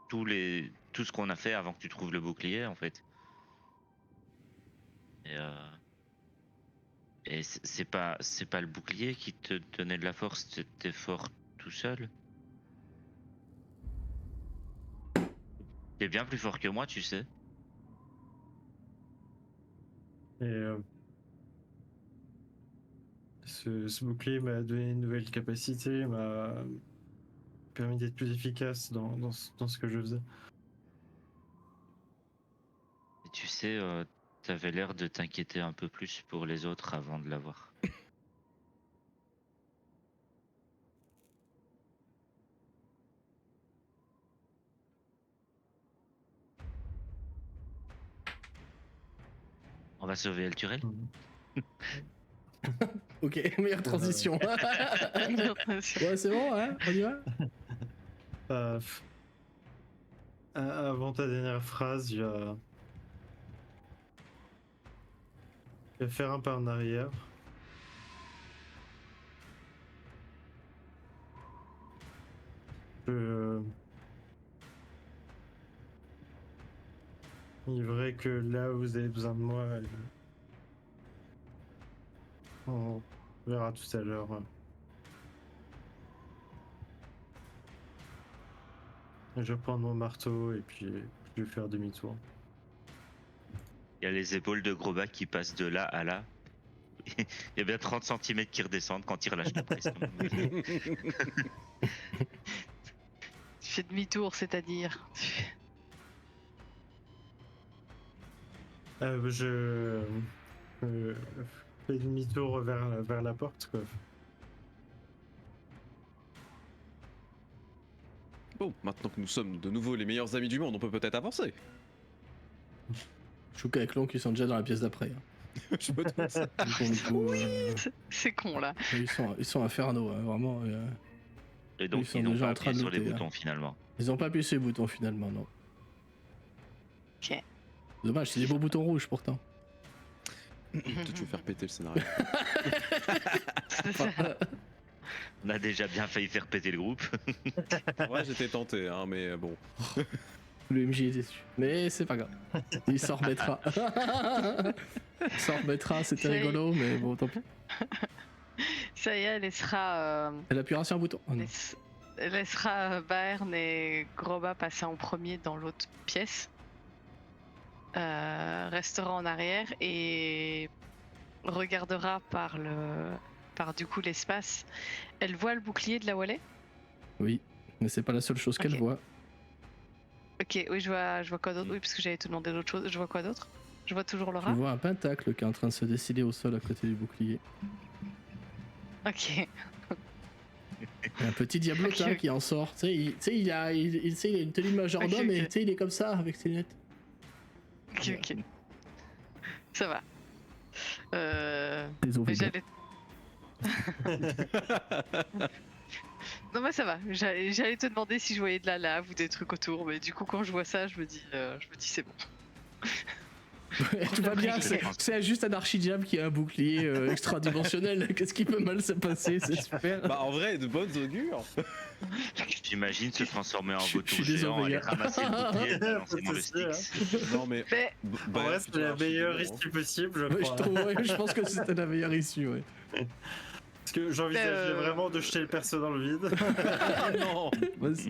tout ce qu'on a fait avant que tu trouves le bouclier, en fait. Et, c'est pas le bouclier qui te donnait de la force, t'es fort tout seul. T'es bien plus fort que moi, tu sais. Et ce bouclier m'a donné une nouvelle capacité, m'a permis d'être plus efficace dans ce que je faisais. Et tu sais, t'avais l'air de t'inquiéter un peu plus pour les autres avant de l'avoir. On va sauver El Turel. Ok, meilleure transition. Ouais, c'est bon, hein, on y va. Avant ta dernière phrase, il va faire un pas en arrière. Il est vrai que là où vous avez besoin de moi, on verra tout à l'heure. Je vais prendre mon marteau et puis je vais faire demi-tour. Il y a les épaules de Grosbac qui passent de là à là. Il y a bien 30 cm qui redescendent quand il relâche la prise. Tu fais demi-tour, c'est-à-dire. Je fais demi-tour vers la porte, quoi. Bon, maintenant que nous sommes de nouveau les meilleurs amis du monde, on peut peut-être avancer. Chouka et Clon qui sont déjà dans la pièce d'après. Hein. Je me doute ça. Pour le coup, C'est con là. ils sont infernaux, hein, vraiment. Et donc Ils sont ils n'ont déjà pas en train appuyé de sur les looter, boutons finalement. Ils ont pas appuyé sur les boutons finalement, non. Ok. Dommage, c'est des beaux boutons rouges pourtant. Toi, tu veux faire péter le scénario. On a déjà bien failli faire péter le groupe. Ouais, j'étais tenté, hein, mais bon. Le MJ est déçu. Mais c'est pas grave. Il s'en remettra. Il s'en remettra, c'était Ça y est. rigolo, mais bon, tant pis. Ça y est, elle laissera. Elle appuiera sur un bouton. Oh, non. Elle laissera Baern et Groba passer en premier dans l'autre pièce. Restera en arrière et regardera par du coup l'espace. Elle voit le bouclier de là où elle est. Oui, mais c'est pas la seule chose qu'elle Ok. voit. Ok, oui, je vois quoi d'autre. Oui, parce que j'avais te demandé d'autres choses. Je vois quoi d'autre. Je vois toujours Tu Laura. vois un pentacle qui est en train de se dessiner au sol à côté du bouclier. Ok. Et un petit diablotin Ok. qui en sort. Tu sais, il a une tenue de majordome, Ok, ok. et tu sais, il est comme ça avec ses lunettes. Ok. Ça va. Les Mais ovaires. j'allais. Non mais ça va. J'allais te demander si je voyais de la lave ou des trucs autour, mais du coup quand je vois ça, je me dis c'est bon. Tout va bien, C'est c'est juste un archidiable qui a un bouclier extra-dimensionnel. Qu'est-ce qui peut mal se passer? C'est super. Bah, en vrai, de bonnes augures. J'imagine se transformer en Je vautour suis désolé, géant, aller gars. ramasser le bouclier et balancer dans le C'est ça, Styx. Non, mais. Mais En vrai, c'est la meilleure issue possible, je Ouais, crois. je pense que c'était la meilleure issue, ouais. Parce que j'envisageais vraiment de jeter le perso dans le vide. non.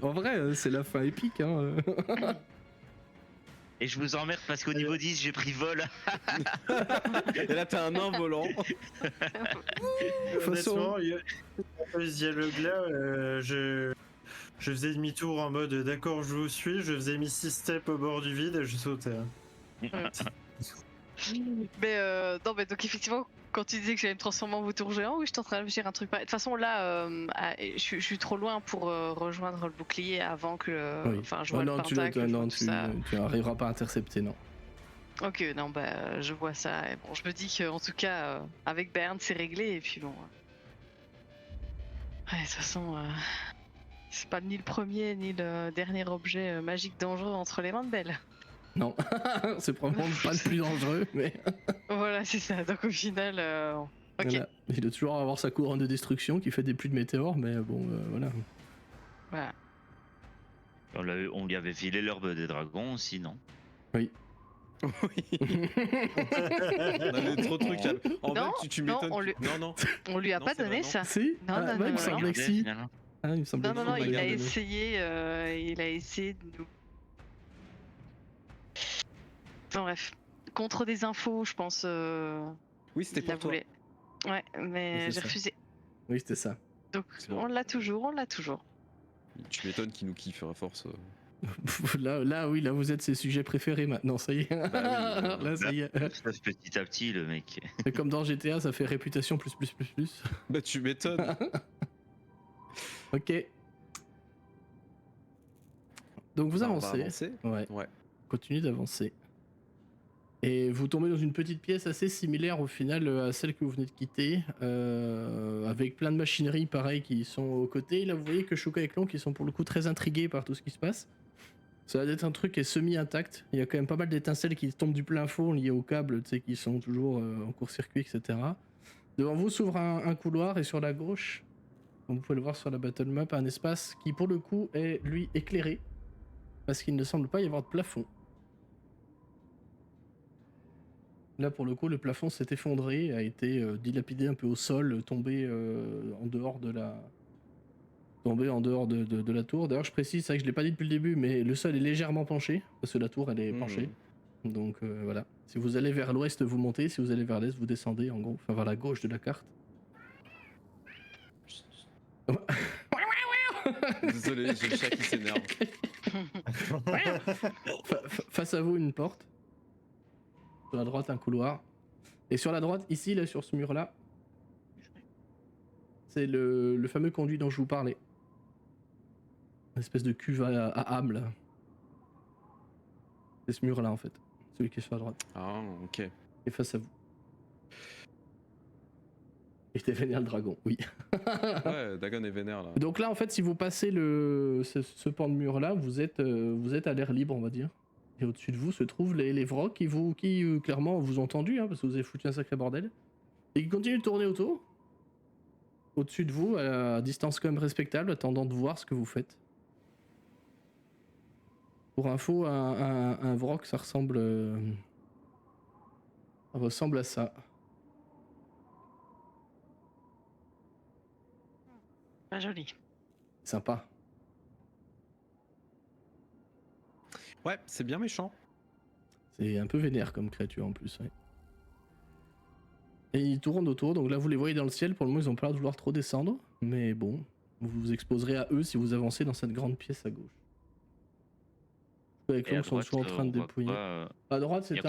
En vrai, c'est la fin épique, hein. Et je vous emmerde parce qu'au niveau 10, j'ai pris vol. Et là, t'as un nain volant. Honnêtement, il y a ce dialogue-là, je faisais demi-tour en mode d'accord, je vous suis, je faisais mes 6 steps au bord du vide et je sautais. non mais donc effectivement quand tu disais que j'allais me transformer en vautour géant, oui, je suis en train de réfléchir à un truc pareil. De toute façon là, je suis trop loin pour rejoindre le bouclier avant que, Oui. enfin, je vois le non, pentacle, je vois non, tout ça. tu arriveras pas à intercepter, non. Ok, non, bah, je vois ça. Et bon, je me dis qu'en tout cas, avec Bern, c'est réglé. Et puis bon. Ouais, de toute façon, c'est pas ni le premier ni le dernier objet magique dangereux entre les mains de Belle. Non, c'est probablement pas le plus dangereux, mais Voilà, c'est ça. Donc au final, ok. voilà. Il doit toujours avoir sa couronne de destruction qui fait des pluies de météores, mais bon, voilà. Voilà. On lui avait filé l'herbe des dragons aussi, non? Oui. Oui. On avait trop de trucs à. En Non, fait, tu non, m'étonnes. on lui- Non. On lui a Non, pas c'est donné vrai, ça. Si Non, non, ouais, non, il me non, semblait non. que si. Finalement. Ah, il me semblait Non, que non, si, non, il a regarde. essayé de nous. Enfin bref, contre des infos, je pense. Oui, c'était Il la pour toi. voulait. Ouais, mais c'est j'ai ça. refusé. Oui, c'était ça. Donc C'est bon. on l'a toujours, on l'a toujours. Tu m'étonnes qu'il nous kiffe à force. Là, oui, là, vous êtes ses sujets préférés maintenant, ça y est. Bah oui, Là, ça y est. Ça, petit à petit, le mec. C'est comme dans GTA, ça fait réputation plus. Bah tu m'étonnes. Ok. Donc vous Bah, on va avancez. avancer. Ouais. Ouais. Continuez d'avancer. Et vous tombez dans une petite pièce assez similaire au final à celle que vous venez de quitter, avec plein de machineries pareil qui sont aux côtés. Et là, vous voyez que Shuka et Clon qui sont pour le coup très intrigués par tout ce qui se passe. Ça va être un truc qui est semi-intact. Il y a quand même pas mal d'étincelles qui tombent du plein fond liées aux câbles, tu sais, qui sont toujours en court-circuit, etc. Devant vous s'ouvre un couloir et sur la gauche, comme vous pouvez le voir sur la battle map, un espace qui pour le coup est lui éclairé parce qu'il ne semble pas y avoir de plafond. Là pour le coup le plafond s'est effondré, a été dilapidé un peu au sol, tombé en dehors de la tour. D'ailleurs je précise, c'est vrai que je l'ai pas dit depuis le début, mais le sol est légèrement penché parce que la tour elle est penchée. Donc voilà. Si vous allez vers l'ouest vous montez, si vous allez vers l'est vous descendez en gros, enfin vers la gauche de la carte. Désolé, j'ai le chat qui s'énerve. Face à vous une porte. Sur la droite un couloir. Et sur la droite ici là sur ce mur là, c'est le fameux conduit dont je vous parlais. Une espèce de cuve à âme là. C'est ce mur là en fait. Celui qui est sur la droite. Ah, ok. Et face à vous. Et t'es vénère le dragon, oui. Ouais, Dagon est vénère là. Donc là en fait si vous passez ce pan de mur là, vous êtes à l'air libre on va dire. Et au-dessus de vous se trouvent les Vrocs qui clairement vous ont entendu hein, parce que vous avez foutu un sacré bordel. Et qui continuent de tourner autour. Au-dessus de vous, à distance quand même respectable, attendant de voir ce que vous faites. Pour info, un Vroc ça ressemble à ça. Pas joli. Sympa. Ouais, c'est bien méchant. C'est un peu vénère comme créature en plus. Ouais. Et ils tournent autour, donc là vous les voyez dans le ciel, pour le moment ils ont pas l'air de vouloir trop descendre, mais bon, vous vous exposerez à eux si vous avancez dans cette grande pièce à gauche. Avec Et à eux sont droite, toujours en train de on voit dépouiller. quoi, À droite y a c'est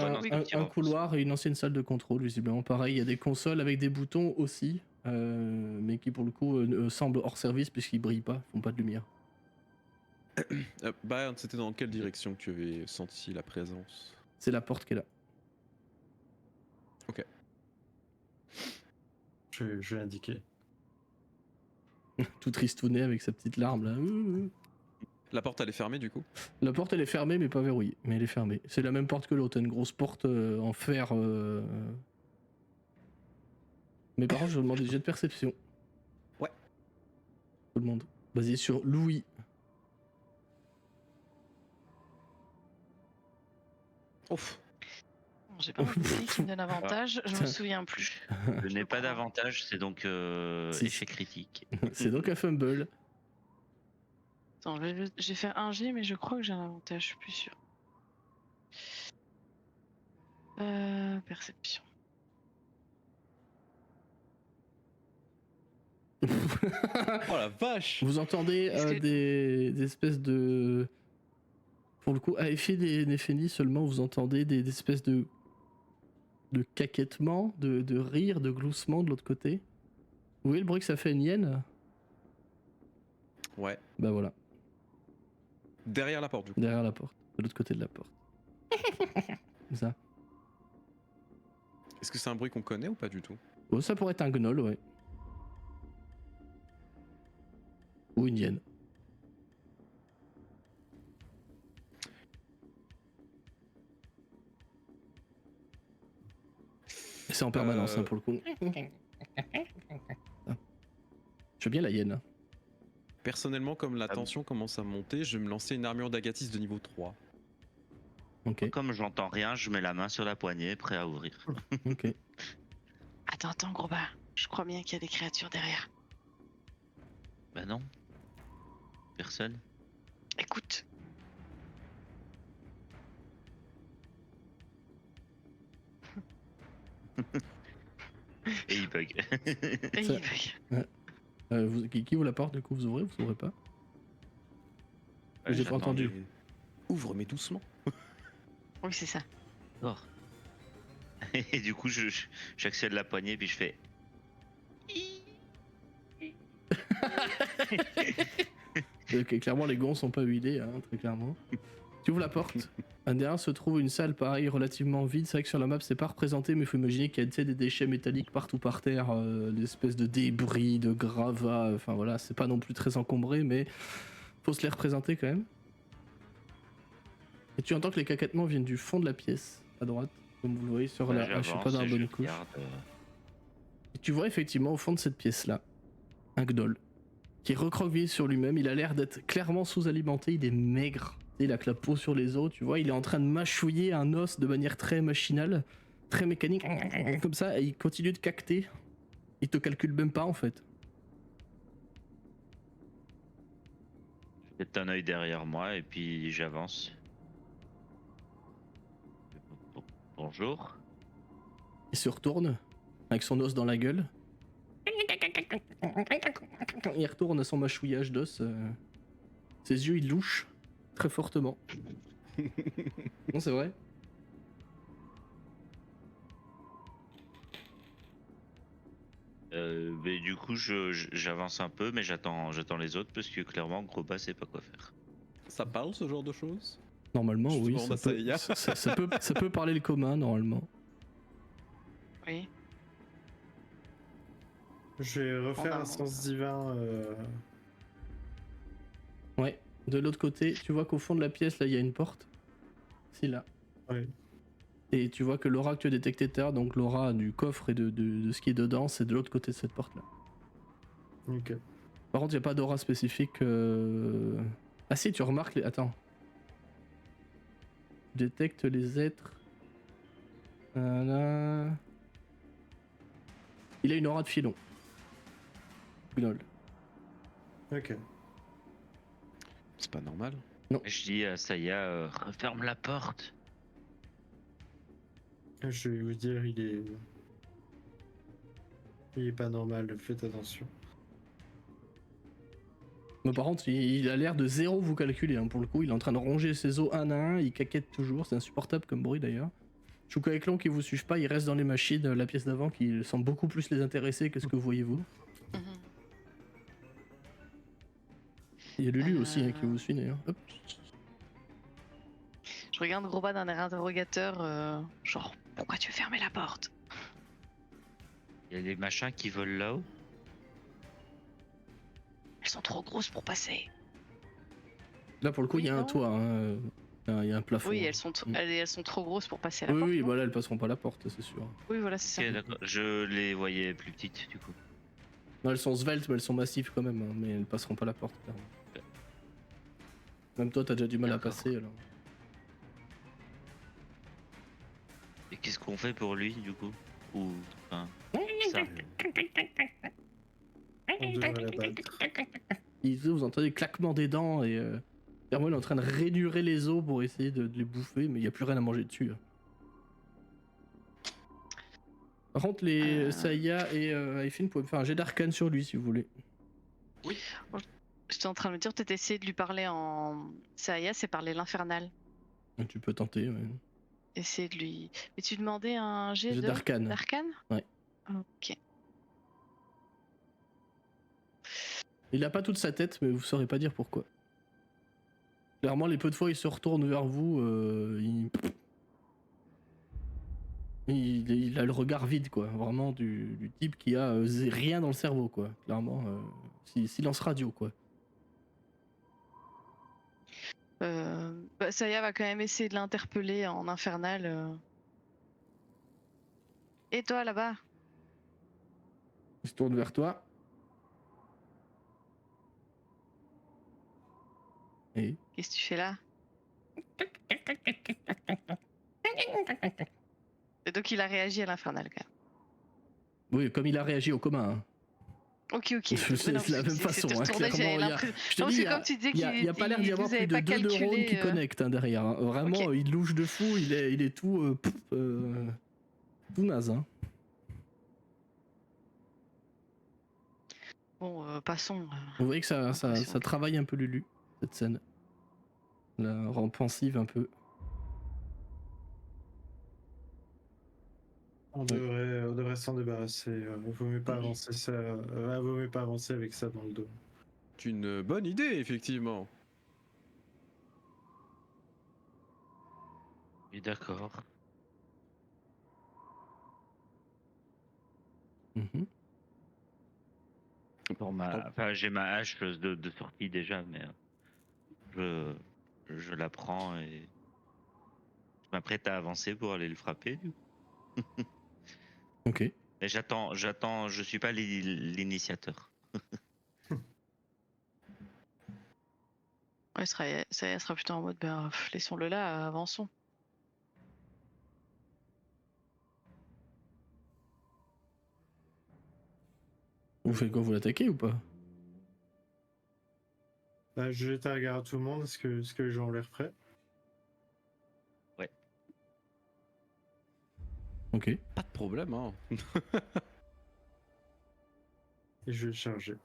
quoi un couloir et une ancienne salle de contrôle visiblement. Pareil, il y a des consoles avec des boutons aussi, mais qui pour le coup semblent hors service puisqu'ils brillent pas, font pas de lumière. Bah, c'était dans quelle direction que tu avais senti la présence? C'est la porte qui est là. Ok. Je vais indiquer. Tout tristounet avec sa petite larme là. La porte elle est fermée du coup? La porte elle est fermée mais pas verrouillée, mais elle est fermée. C'est la même porte que l'autre, une grosse porte en fer. Mais par contre je vous demande des jets de perception. Ouais. Tout le monde. Basé sur Louis. Ouf. Bon, j'ai pas mon bouclier qui me donne avantage, je me souviens plus. Je n'ai pas crois. d'avantage, c'est donc Si. échec critique. C'est donc un fumble. Attends, j'ai fait un G, mais je crois que j'ai un avantage, je suis plus sûr. Perception. Oh la vache! Vous entendez Est-ce que- des espèces de... Pour le coup, à effet des Néphénis seulement, vous entendez des espèces de caquettements, de rires, de gloussements de l'autre côté. Vous voyez le bruit que ça fait une hyène? Ouais. Bah voilà, Derrière la porte du coup. derrière la porte, de l'autre côté de la porte. Comme ça. Est-ce que c'est un bruit qu'on connaît ou pas du tout? Oh, ça pourrait être un gnoll, ouais. Ou une hyène. C'est en permanence hein, pour le coup. Je veux bien la hyène. Personnellement, comme la Ah bon. tension commence à monter, je vais me lancer une armure d'Agathis de niveau 3. Ok, Comme j'entends rien, je mets la main sur la poignée, prêt à ouvrir. ok. Attends, gros bas. Je crois bien qu'il y a des créatures derrière. Bah non. Personne. Écoute. Et il il bug. Et Ça- il bug. Qui ouvre la porte du coup? Vous ouvrez? Vous ouvrez pas? J'ai pas j'attends entendu. du- Ouvre, mais doucement. Oui, c'est ça. Oh. Et du coup, j'accède la poignée puis je fais. Ok, clairement les gonds sont pas huilés, hein, très clairement. Tu ouvres la porte. Derrière se trouve une salle pareil relativement vide. C'est vrai que sur la map c'est pas représenté, mais il faut imaginer qu'il y a tu sais, des déchets métalliques partout par terre, des espèces de débris, de gravats. Enfin voilà, c'est pas non plus très encombré, mais faut se les représenter quand même. Et tu entends que les caquettements viennent du fond de la pièce, à droite, comme vous le voyez sur la. Je suis pas dans la bonne couche. Et tu vois effectivement au fond de cette pièce-là, un gnoll qui est recroquevillé sur lui-même. Il a l'air d'être clairement sous-alimenté, il est maigre. Il a que la peau sur les os, tu vois. Il est en train de mâchouiller un os de manière très machinale, très mécanique, comme ça, et il continue de cacter. Il te calcule même pas en fait. Je jette un œil derrière moi et puis j'avance. Bonjour. Il se retourne, avec son os dans la gueule. Il retourne à son mâchouillage d'os. Ses yeux, il louche très fortement. Non, c'est vrai. Mais du coup, j'avance un peu, mais j'attends les autres parce que clairement, Grobba sait pas quoi faire. Ça parle ce genre de choses? Normalement, Je oui. demande à Saya. Ça peut parler le commun, normalement. Oui. Je vais refaire un Normalement, sens ça. divin. Ouais. De l'autre côté, tu vois qu'au fond de la pièce, là, il y a une porte. C'est là. Ouais. Et tu vois que l'aura que tu as détecté tout à l'heure, donc l'aura du coffre et de ce qui est dedans, c'est de l'autre côté de cette porte-là. Ok. Par contre, il n'y a pas d'aura spécifique. Ah si, tu remarques les. Attends. Tu détectes les êtres. Voilà. Il a une aura de filon. Gnoll. Ok. C'est pas normal. Je dis à Saya, referme la porte. Je vais vous dire, il est pas normal, faites attention. Mais par contre, il a l'air de zéro vous calculer, hein, pour le coup. Il est en train de ronger ses os un à un, il caquette toujours, c'est insupportable comme bruit d'ailleurs. Chouka et Clon qui vous suivent pas, ils restent dans les machines, la pièce d'avant qui semble beaucoup plus les intéresser que ce que voyez-vous. Mhm. Il y a Lulu aussi hein, qui vous suit d'ailleurs. Hop. Je regarde Groba d'un air interrogateur, genre pourquoi tu veux fermer la porte? Il y a des machins qui volent là-haut. Elles sont trop grosses pour passer. Là pour le coup, il y a Oui, un non. toit, hein, il y a un plafond. Oui, hein. elles sont trop grosses pour passer à la Oui, porte. oui, non voilà, elles passeront pas la porte, c'est sûr. Oui, voilà, c'est Ok, ça. d'accord. Je les voyais plus petites du coup. Non, elles sont sveltes, mais elles sont massives quand même, hein, mais elles passeront pas la porte, clairement. Ok. Même toi, t'as déjà du mal à D'accord. passer alors. Et qu'est-ce qu'on fait pour lui du coup? Ou enfin, ça. On devrait la battre. Vous entendez le claquement des dents et Hermione est en train de rédurer les os pour essayer de les bouffer, mais il n'y a plus rien à manger dessus. hein. Par contre, les Saya et Aifin, vous pouvez me faire un jet d'arcane sur lui si vous voulez. J'étais en train de me dire, peut-être essayer de lui parler en. Saya, c'est parler l'infernal. Tu peux tenter, ouais. Essayer de lui. Mais tu demandais un jet Jet de. d'arcane. D'arcane. Ouais. Ok. Il a pas toute sa tête, mais vous saurez pas dire pourquoi. Clairement, les peu de fois il se retourne vers vous, il a le regard vide, quoi. Vraiment du type qui a rien dans le cerveau, quoi. Clairement, silence radio, quoi. Saya va quand même essayer de l'interpeller en infernal. Et toi là-bas? Il se tourne vers toi. Et Qu'est-ce que tu fais là? Et donc il a réagi à l'infernal quand même. oui, comme il a réagi au commun. hein. Ok, ok. C'est Mais non, la même c'est façon, te hein, retourner, clairement, j'avais il y a- l'impression- Je te Non, dis, c'est il y a- comme tu disais Il y a pas l'air d'y avoir plus de 2 neurones qui connectent hein, derrière. hein. Vraiment, Ok. il louche de fou, il est tout naze. Hein. Bon, passons. Vous voyez que ça Impressionnant. travaille un peu Lulu, cette scène. La rend pensive un peu. On devrait s'en débarrasser. Vaut mieux pas avancer ça. Vaut mieux pas avancer avec ça dans le dos. C'est une bonne idée, effectivement. Oui, d'accord. Mhm. Enfin, j'ai ma hache de sortie déjà, mais je la prends et je m'apprête à avancer pour aller le frapper. Du coup. Ok. Mais j'attends, je suis pas l'initiateur. Ouais, ça sera plutôt en mode, ben, laissons-le là, avançons. Vous faites quoi, vous l'attaquez ou pas? Bah, je jette un regard à tout le monde. Est-ce que les gens ont l'air prêts? Ok. Pas de problème, hein. Et je vais le charger.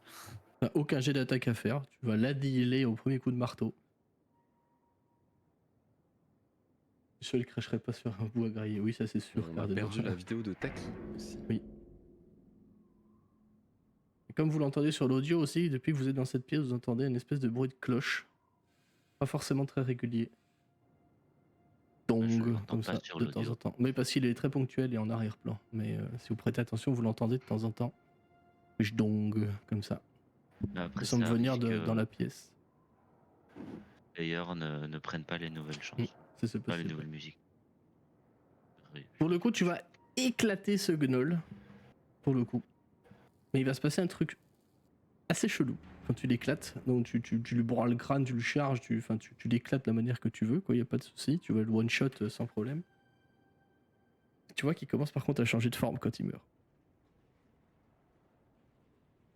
T'as aucun jet d'attaque à faire. Tu vas l'annihiler au premier coup de marteau. Je suis sûr, il cracherait pas sur un bout à grailler. Oui, ça c'est sûr. On a Regardez-le. perdu la vidéo de Taki aussi. Oui. Et comme vous l'entendez sur l'audio aussi, depuis que vous êtes dans cette pièce, vous entendez une espèce de bruit de cloche. Pas forcément très régulier. Je Dong, l'entends comme pas ça, sur de temps l'audio. en temps. Mais parce qu'il est très ponctuel et en arrière-plan. Mais si vous prêtez attention, vous l'entendez de temps en temps. Je dong, comme ça. Mais après, Ça semble ça venir arrive que dans la pièce. d'ailleurs ne prennent pas les nouvelles chansons, C'est pas les possible. nouvelles musiques. Oui. Pour le coup, tu vas éclater ce gnoll. Pour le coup. Mais il va se passer un truc assez chelou quand tu l'éclates. Donc tu lui broies le crâne, tu le charges, tu l'éclates de la manière que tu veux, quoi. Y a pas de souci. Tu vas le one shot sans problème. Tu vois qu'il commence par contre à changer de forme quand il meurt.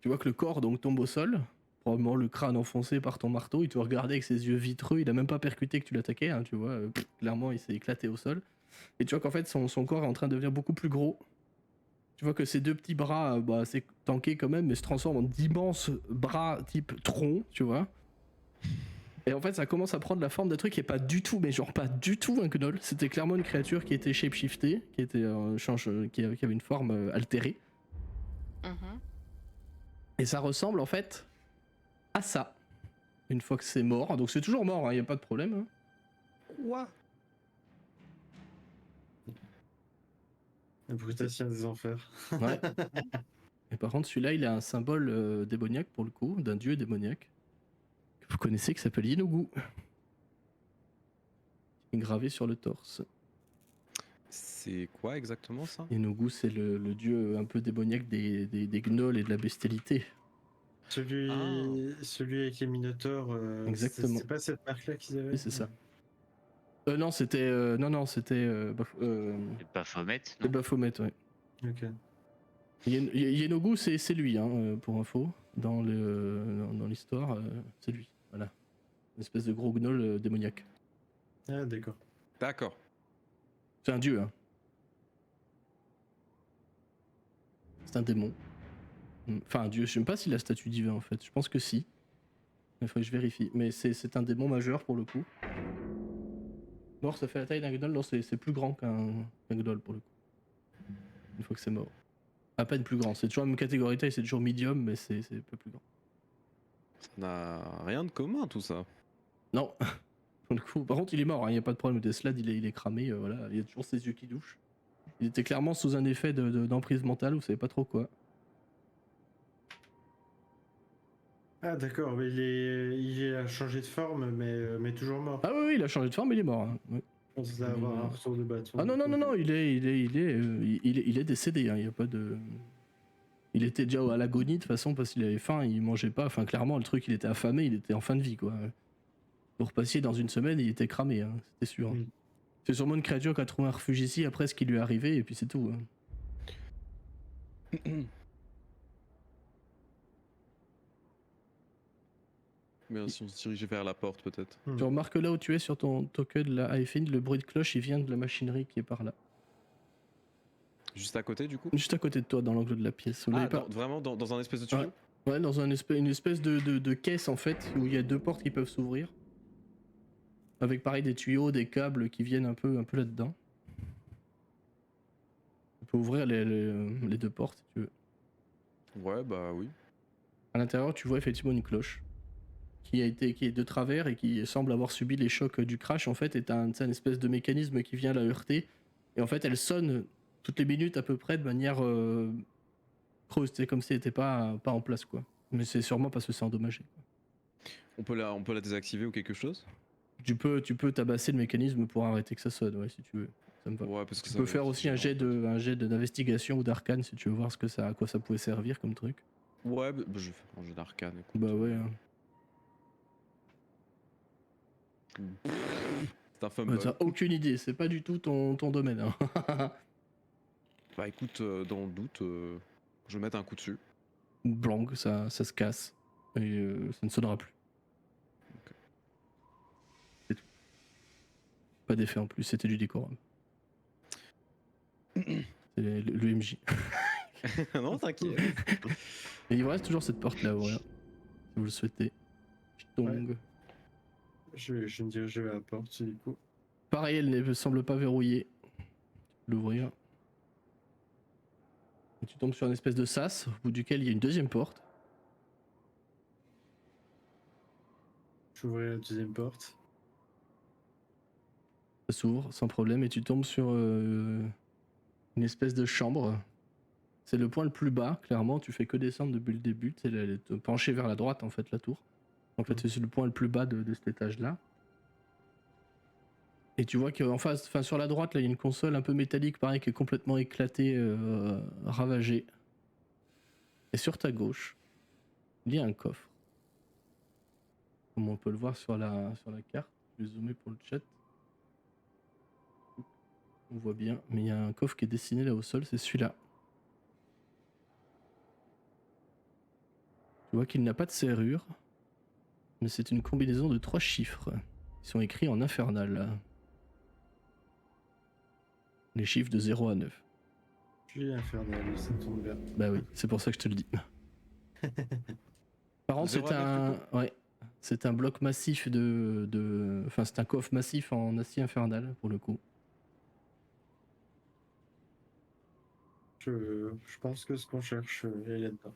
Tu vois que le corps donc tombe au sol, probablement le crâne enfoncé par ton marteau. Il te regardait avec ses yeux vitreux. Il a même pas percuté que tu l'attaquais, hein, tu vois. Clairement, il s'est éclaté au sol. Et tu vois qu'en fait son corps est en train de devenir beaucoup plus gros. Tu vois que ces deux petits bras, c'est tanké quand même, mais se transforment en d'immenses bras type tronc, tu vois. Et en fait, ça commence à prendre la forme d'un truc qui est pas du tout, mais genre pas du tout un gnoll. C'était clairement une créature qui était shapeshiftée, qui était qui avait une forme altérée. Mhm. Et ça ressemble en fait à ça. Une fois que c'est mort, donc c'est toujours mort, y a pas de problème. Hein. Quoi? La brutation des enfers. Ouais. Et par contre, celui-là, il a un symbole démoniaque pour le coup, d'un dieu démoniaque que vous connaissez, qui s'appelle Yenogu. Gravé sur le torse. C'est quoi exactement ça? Yenogu, c'est le dieu un peu démoniaque des gnolls et de la bestialité. Celui avec les minotaures. Exactement. C'est pas cette marque-là qu'ils avaient? Oui, c'est ça. Non, c'était. C'était. C'est pas Fommet, C'est non? Baphomet, ouais. Ok. Yenogu, c'est lui, hein, pour info. Dans l'histoire, c'est lui. Voilà. Une espèce de gros gnoll démoniaque. Ah, d'accord. D'accord. C'est un dieu, hein. C'est un démon. Enfin, un dieu, je sais même pas s'il a statut divin en fait. Je pense que si. Il faudrait que je vérifie. Mais c'est un démon majeur pour le coup. Mort, ça fait la taille d'un gnoll. Non, c'est plus grand qu'un gnoll pour le coup. Une fois que c'est mort. À peine plus grand. C'est toujours la même catégorie de taille, c'est toujours medium, mais c'est un peu plus grand. Ça n'a rien de commun tout ça. Non. Pour le coup. Par contre, il est mort, il n'y a pas de problème. Deslad, il est cramé, voilà. Il y a toujours ses yeux qui douchent. Il était clairement sous un effet d'emprise mentale, vous savez pas trop quoi. Ah, d'accord. Mais il a changé de forme, mais toujours mort. Ah oui, il a changé de forme, il est mort. Hein. Oui. Je pensais avoir un retour de bâton. Ah non, il est décédé, hein. Il y a pas de... Il était déjà à l'agonie de toute façon parce qu'il avait faim, il mangeait pas. Enfin, clairement, le truc, il était affamé, il était en fin de vie, quoi. Vous repassiez dans une semaine, il était cramé, hein, c'était sûr. Mm. C'est sûrement une créature qui a trouvé un refuge ici après ce qui lui est arrivé, et puis c'est tout. Hein. Mais si on se dirigeait vers la porte peut-être. Tu remarques là où tu es sur ton token, la Hyphen, le bruit de cloche, il vient de la machinerie qui est par là. Juste à côté du coup? Juste à côté de toi, dans l'angle de la pièce. Vous l'avez pas... Vraiment dans un espèce de tuyau? Ouais. Ouais, dans une espèce de caisse en fait, où il y a 2 portes qui peuvent s'ouvrir. Avec pareil des tuyaux, des câbles qui viennent un peu là-dedans. Tu peux ouvrir les 2 portes si tu veux. Ouais, bah oui. À l'intérieur, tu vois effectivement une cloche qui est de travers et qui semble avoir subi les chocs du crash en fait, et t'as un espèce de mécanisme qui vient la heurter. Et en fait, elle sonne toutes les minutes à peu près de manière creuse, c'est comme si elle était pas en place quoi. Mais c'est sûrement parce que c'est endommagé, quoi. On peut la désactiver ou quelque chose? Tu peux tabasser le mécanisme pour arrêter que ça sonne, ouais, si tu veux. Ça me va. Ouais, parce que Tu ça peux va faire être aussi un gênant. jet d'investigation ou d'arcane si tu veux voir à quoi ça pouvait servir comme truc. Ouais, bah, je vais faire un jeu d'arcane. Écoute. Bah ouais. Hein. C'est un fumble. T'as aucune idée, c'est pas du tout ton domaine. Hein. Bah écoute, dans le doute, je vais mettre un coup dessus. Blanc, ça se casse et ça ne sonnera plus. Ok. C'est tout. Pas d'effet en plus, c'était du décorum. C'est le MJ. Non, t'inquiète. Et il vous reste toujours cette porte là à ouvrir, si vous le souhaitez. Ch'tong. Je vais me diriger vers la porte du coup. Pareil, elle ne semble pas verrouillée. L'ouvrir. Et tu tombes sur une espèce de sas, au bout duquel il y a une deuxième porte. J'ouvrirai la deuxième porte. Ça s'ouvre sans problème et tu tombes sur une espèce de chambre. C'est le point le plus bas, clairement, tu fais que descendre depuis le début, elle est penchée vers la droite en fait, la tour. En fait, c'est le point le plus bas de cet étage-là. Et tu vois qu'en face, sur la droite, là, il y a une console un peu métallique, pareil, qui est complètement éclatée, ravagée. Et sur ta gauche, il y a un coffre. Comme on peut le voir sur la carte. Je vais zoomer pour le chat. On voit bien, mais il y a un coffre qui est dessiné là au sol, c'est celui-là. Tu vois qu'il n'a pas de serrure, mais c'est une combinaison de 3 chiffres. Ils sont écrits en infernal. Les chiffres de 0 à 9. Je suis infernal, ça me tombe bien. Bah oui, c'est pour ça que je te le dis. Par contre, 0 c'est à 9, un... Ouais. C'est un bloc massif Enfin, c'est un coffre massif en acier infernal, pour le coup. Je pense que ce qu'on cherche est là-dedans.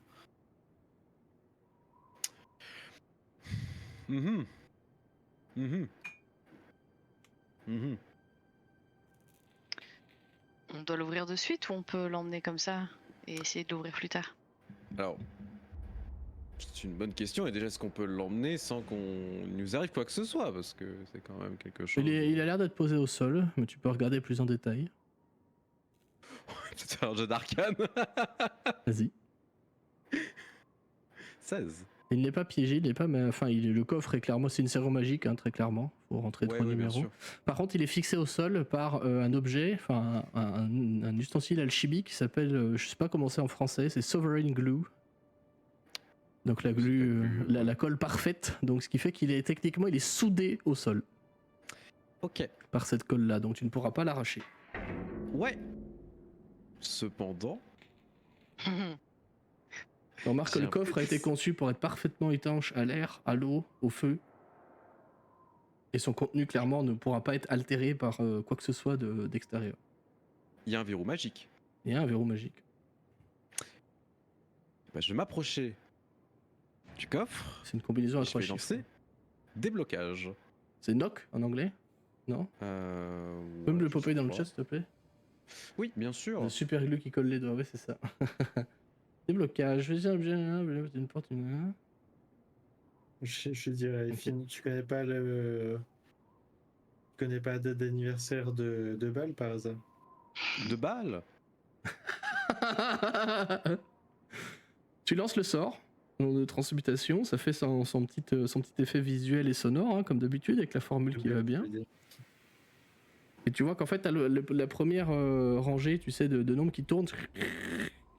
Mhm. Mhm. Mhm. On doit l'ouvrir de suite ou on peut l'emmener comme ça et essayer de l'ouvrir plus tard? Alors, c'est une bonne question. Et déjà, est-ce qu'on peut l'emmener sans qu'on nous arrive quoi que ce soit? Parce que c'est quand même quelque chose. Il a l'air d'être posé au sol, mais tu peux regarder plus en détail. C'est un jeu d'arcane. Vas-y. 16. Il n'est pas piégé, il n'est pas... Mais, enfin, le coffre est clairement... C'est une serrure magique, hein, très clairement. Faut rentrer 3 bien numéros. sûr. Par contre, il est fixé au sol par un objet, enfin un ustensile alchimique qui s'appelle, je sais pas comment c'est en français, c'est Sovereign Glue. Donc la glue, la colle parfaite. Donc ce qui fait qu'il est techniquement, il est soudé au sol Ok. par cette colle là. Donc tu ne pourras pas l'arracher. Ouais. Cependant. Remarque que J'ai le un coffre a petit- été conçu pour être parfaitement étanche à l'air, à l'eau, au feu. Et son contenu clairement ne pourra pas être altéré par quoi que ce soit d'extérieur. Il y a un verrou magique. Il y a un verrou magique. Bah, je vais m'approcher du coffre. C'est une combinaison à Et je 3 vais chiffres. lancer déblocage. C'est knock en anglais? Non? Tu peux me Ouais, le je popper dans le crois. chat s'il te plaît? Oui, bien sûr. Le super glue qui colle les doigts, ouais, c'est ça. Déblocage, je vais dire une porte, une... Je dirais, Finn, tu connais pas la date d'anniversaire de Bâle par hasard? De balles. Tu lances le sort de transmutation, ça fait son petit effet visuel et sonore, hein, comme d'habitude, avec la formule qui va bien. Et tu vois qu'en fait, t'as la première rangée, tu sais, de nombres qui tournent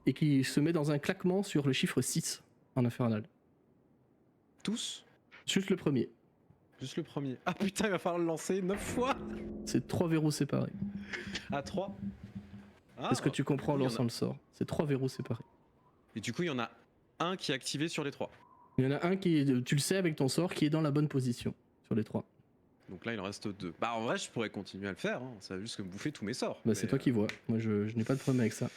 et qui se met dans un claquement sur le chiffre 6 en infernal. Tous. Juste le premier. Juste le premier. Ah putain, il va falloir le lancer 9 fois. C'est 3 verrous séparés. À 3. Ah, Est-ce que tu comprends en il y en a- lançant le sort? C'est 3 verrous séparés. Et du coup, il y en a un qui est activé sur les 3. Il y en a un qui, tu le sais avec ton sort, qui est dans la bonne position sur les 3. Donc là, il en reste 2. Bah, en vrai, je pourrais continuer à le faire. Hein. Ça va juste me bouffer tous mes sorts. Bah, c'est Mais, toi qui vois. Moi, je n'ai pas de problème avec ça.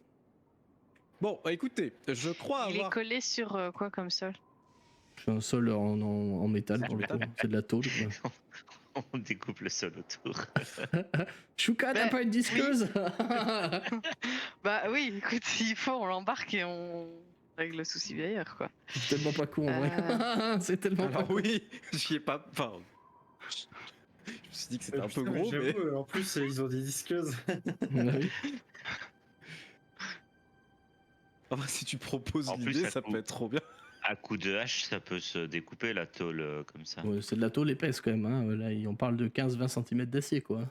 Bon, écoutez, je crois Il est avoir. collé sur quoi comme sol? C'est un sol en métal pour le coup. C'est de la tôle. Quoi. On découpe le sol autour. Chouka, t'as Bah, pas une disqueuse? Bah oui, écoute, s'il faut, on l'embarque et on règle le souci d'ailleurs, quoi. C'est tellement pas con en vrai. C'est tellement pas Alors con. oui, j'y ai pas. Enfin. Je me suis dit que c'était un peu Putain, gros, mais. j'avoue, en plus, ils ont des disqueuses. Oui. En vrai, si tu proposes En plus, l'idée, ça ça coupe. peut être trop bien. À coup de hache, ça peut se découper la tôle comme ça. Ouais, c'est de la tôle épaisse quand même. Hein. Là, on parle de 15-20 cm d'acier quoi.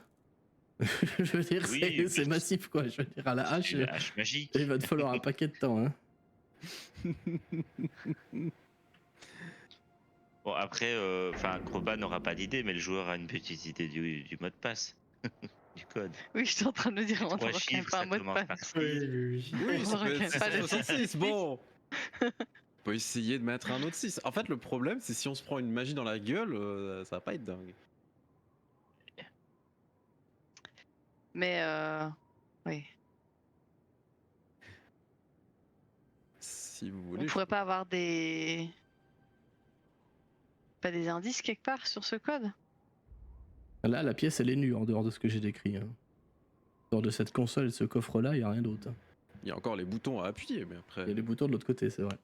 Je veux dire, Oui, c'est oui. c'est massif quoi. Je veux dire, à la hache, Une hache magique. il va te falloir un paquet de temps. Hein. Bon, après, Groba n'aura pas d'idée, mais le joueur a une petite idée du mot de passe. Du code. Oui, je suis en train de me dire, on Trois n'aura quand même chiffres, pas un ça mot de commence par passe. six. Oui. Oui, ça On peut regrette être pas le 666, bon. On peut essayer de mettre un autre 6. En fait, le problème, c'est si on se prend une magie dans la gueule, ça va pas être dingue. Mais oui. Si vous On voulez. pourrait pas avoir des. Pas des indices quelque part sur ce code? Là, la pièce elle est nue en dehors de ce que j'ai décrit. Hein. En dehors de cette console et de ce coffre là, il y a rien d'autre. Hein. Il y a encore les boutons à appuyer, mais après. Il y a les boutons de l'autre côté, c'est vrai.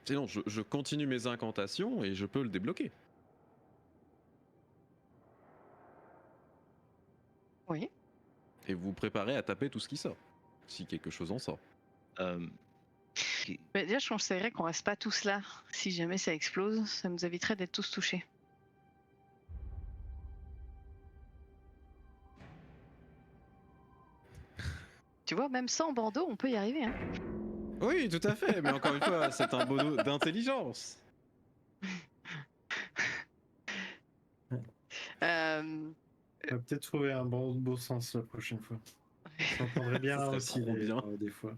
Sinon, je continue mes incantations et je peux le débloquer. Oui. Et vous vous préparez à taper tout ce qui sort. Si quelque chose en sort. Euh, Mais déjà, je conseillerais qu'on reste pas tous là. Si jamais ça explose, ça nous éviterait d'être tous touchés. Tu vois, même sans bandeau, on peut y arriver. Hein. Oui, tout à fait, mais encore une fois, c'est un bono d'intelligence. Euh, On va peut-être trouver un beau sens la prochaine fois. J'entendrais bien Ça serait aussi trop bien. des fois.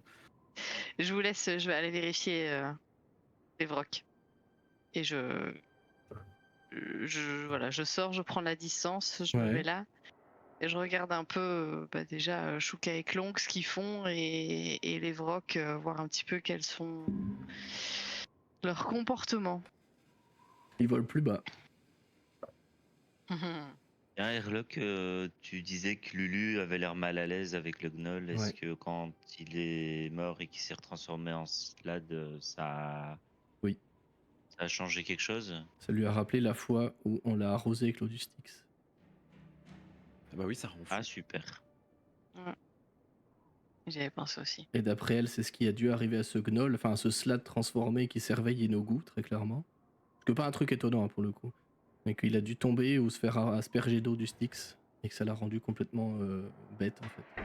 je vous laisse, je vais aller vérifier les vrocs. Et voilà, je sors, je prends la distance, je me Ouais. mets là. Et je regarde un peu déjà Chouka et Klonk ce qu'ils font et les vrocs, voir un petit peu quels sont leurs comportements. Ils volent plus bas. Tiens, Herlock, tu disais que Lulu avait l'air mal à l'aise avec le gnoll. Est-ce Ouais. que quand il est mort et qu'il s'est retransformé en Slade, Oui. ça a changé quelque chose? Ça lui a rappelé la fois où on l'a arrosé avec l'eau du Styx. Ah bah oui, ça rend fou. Ah, super. J'avais pensé aussi. Et d'après elle, c'est ce qui a dû arriver à ce gnoll, enfin à ce slad transformé qui servait Yenogu, très clairement. Parce que pas un truc étonnant hein, pour le coup. Mais qu'il a dû tomber ou se faire asperger d'eau du Styx. Et que ça l'a rendu complètement bête en fait.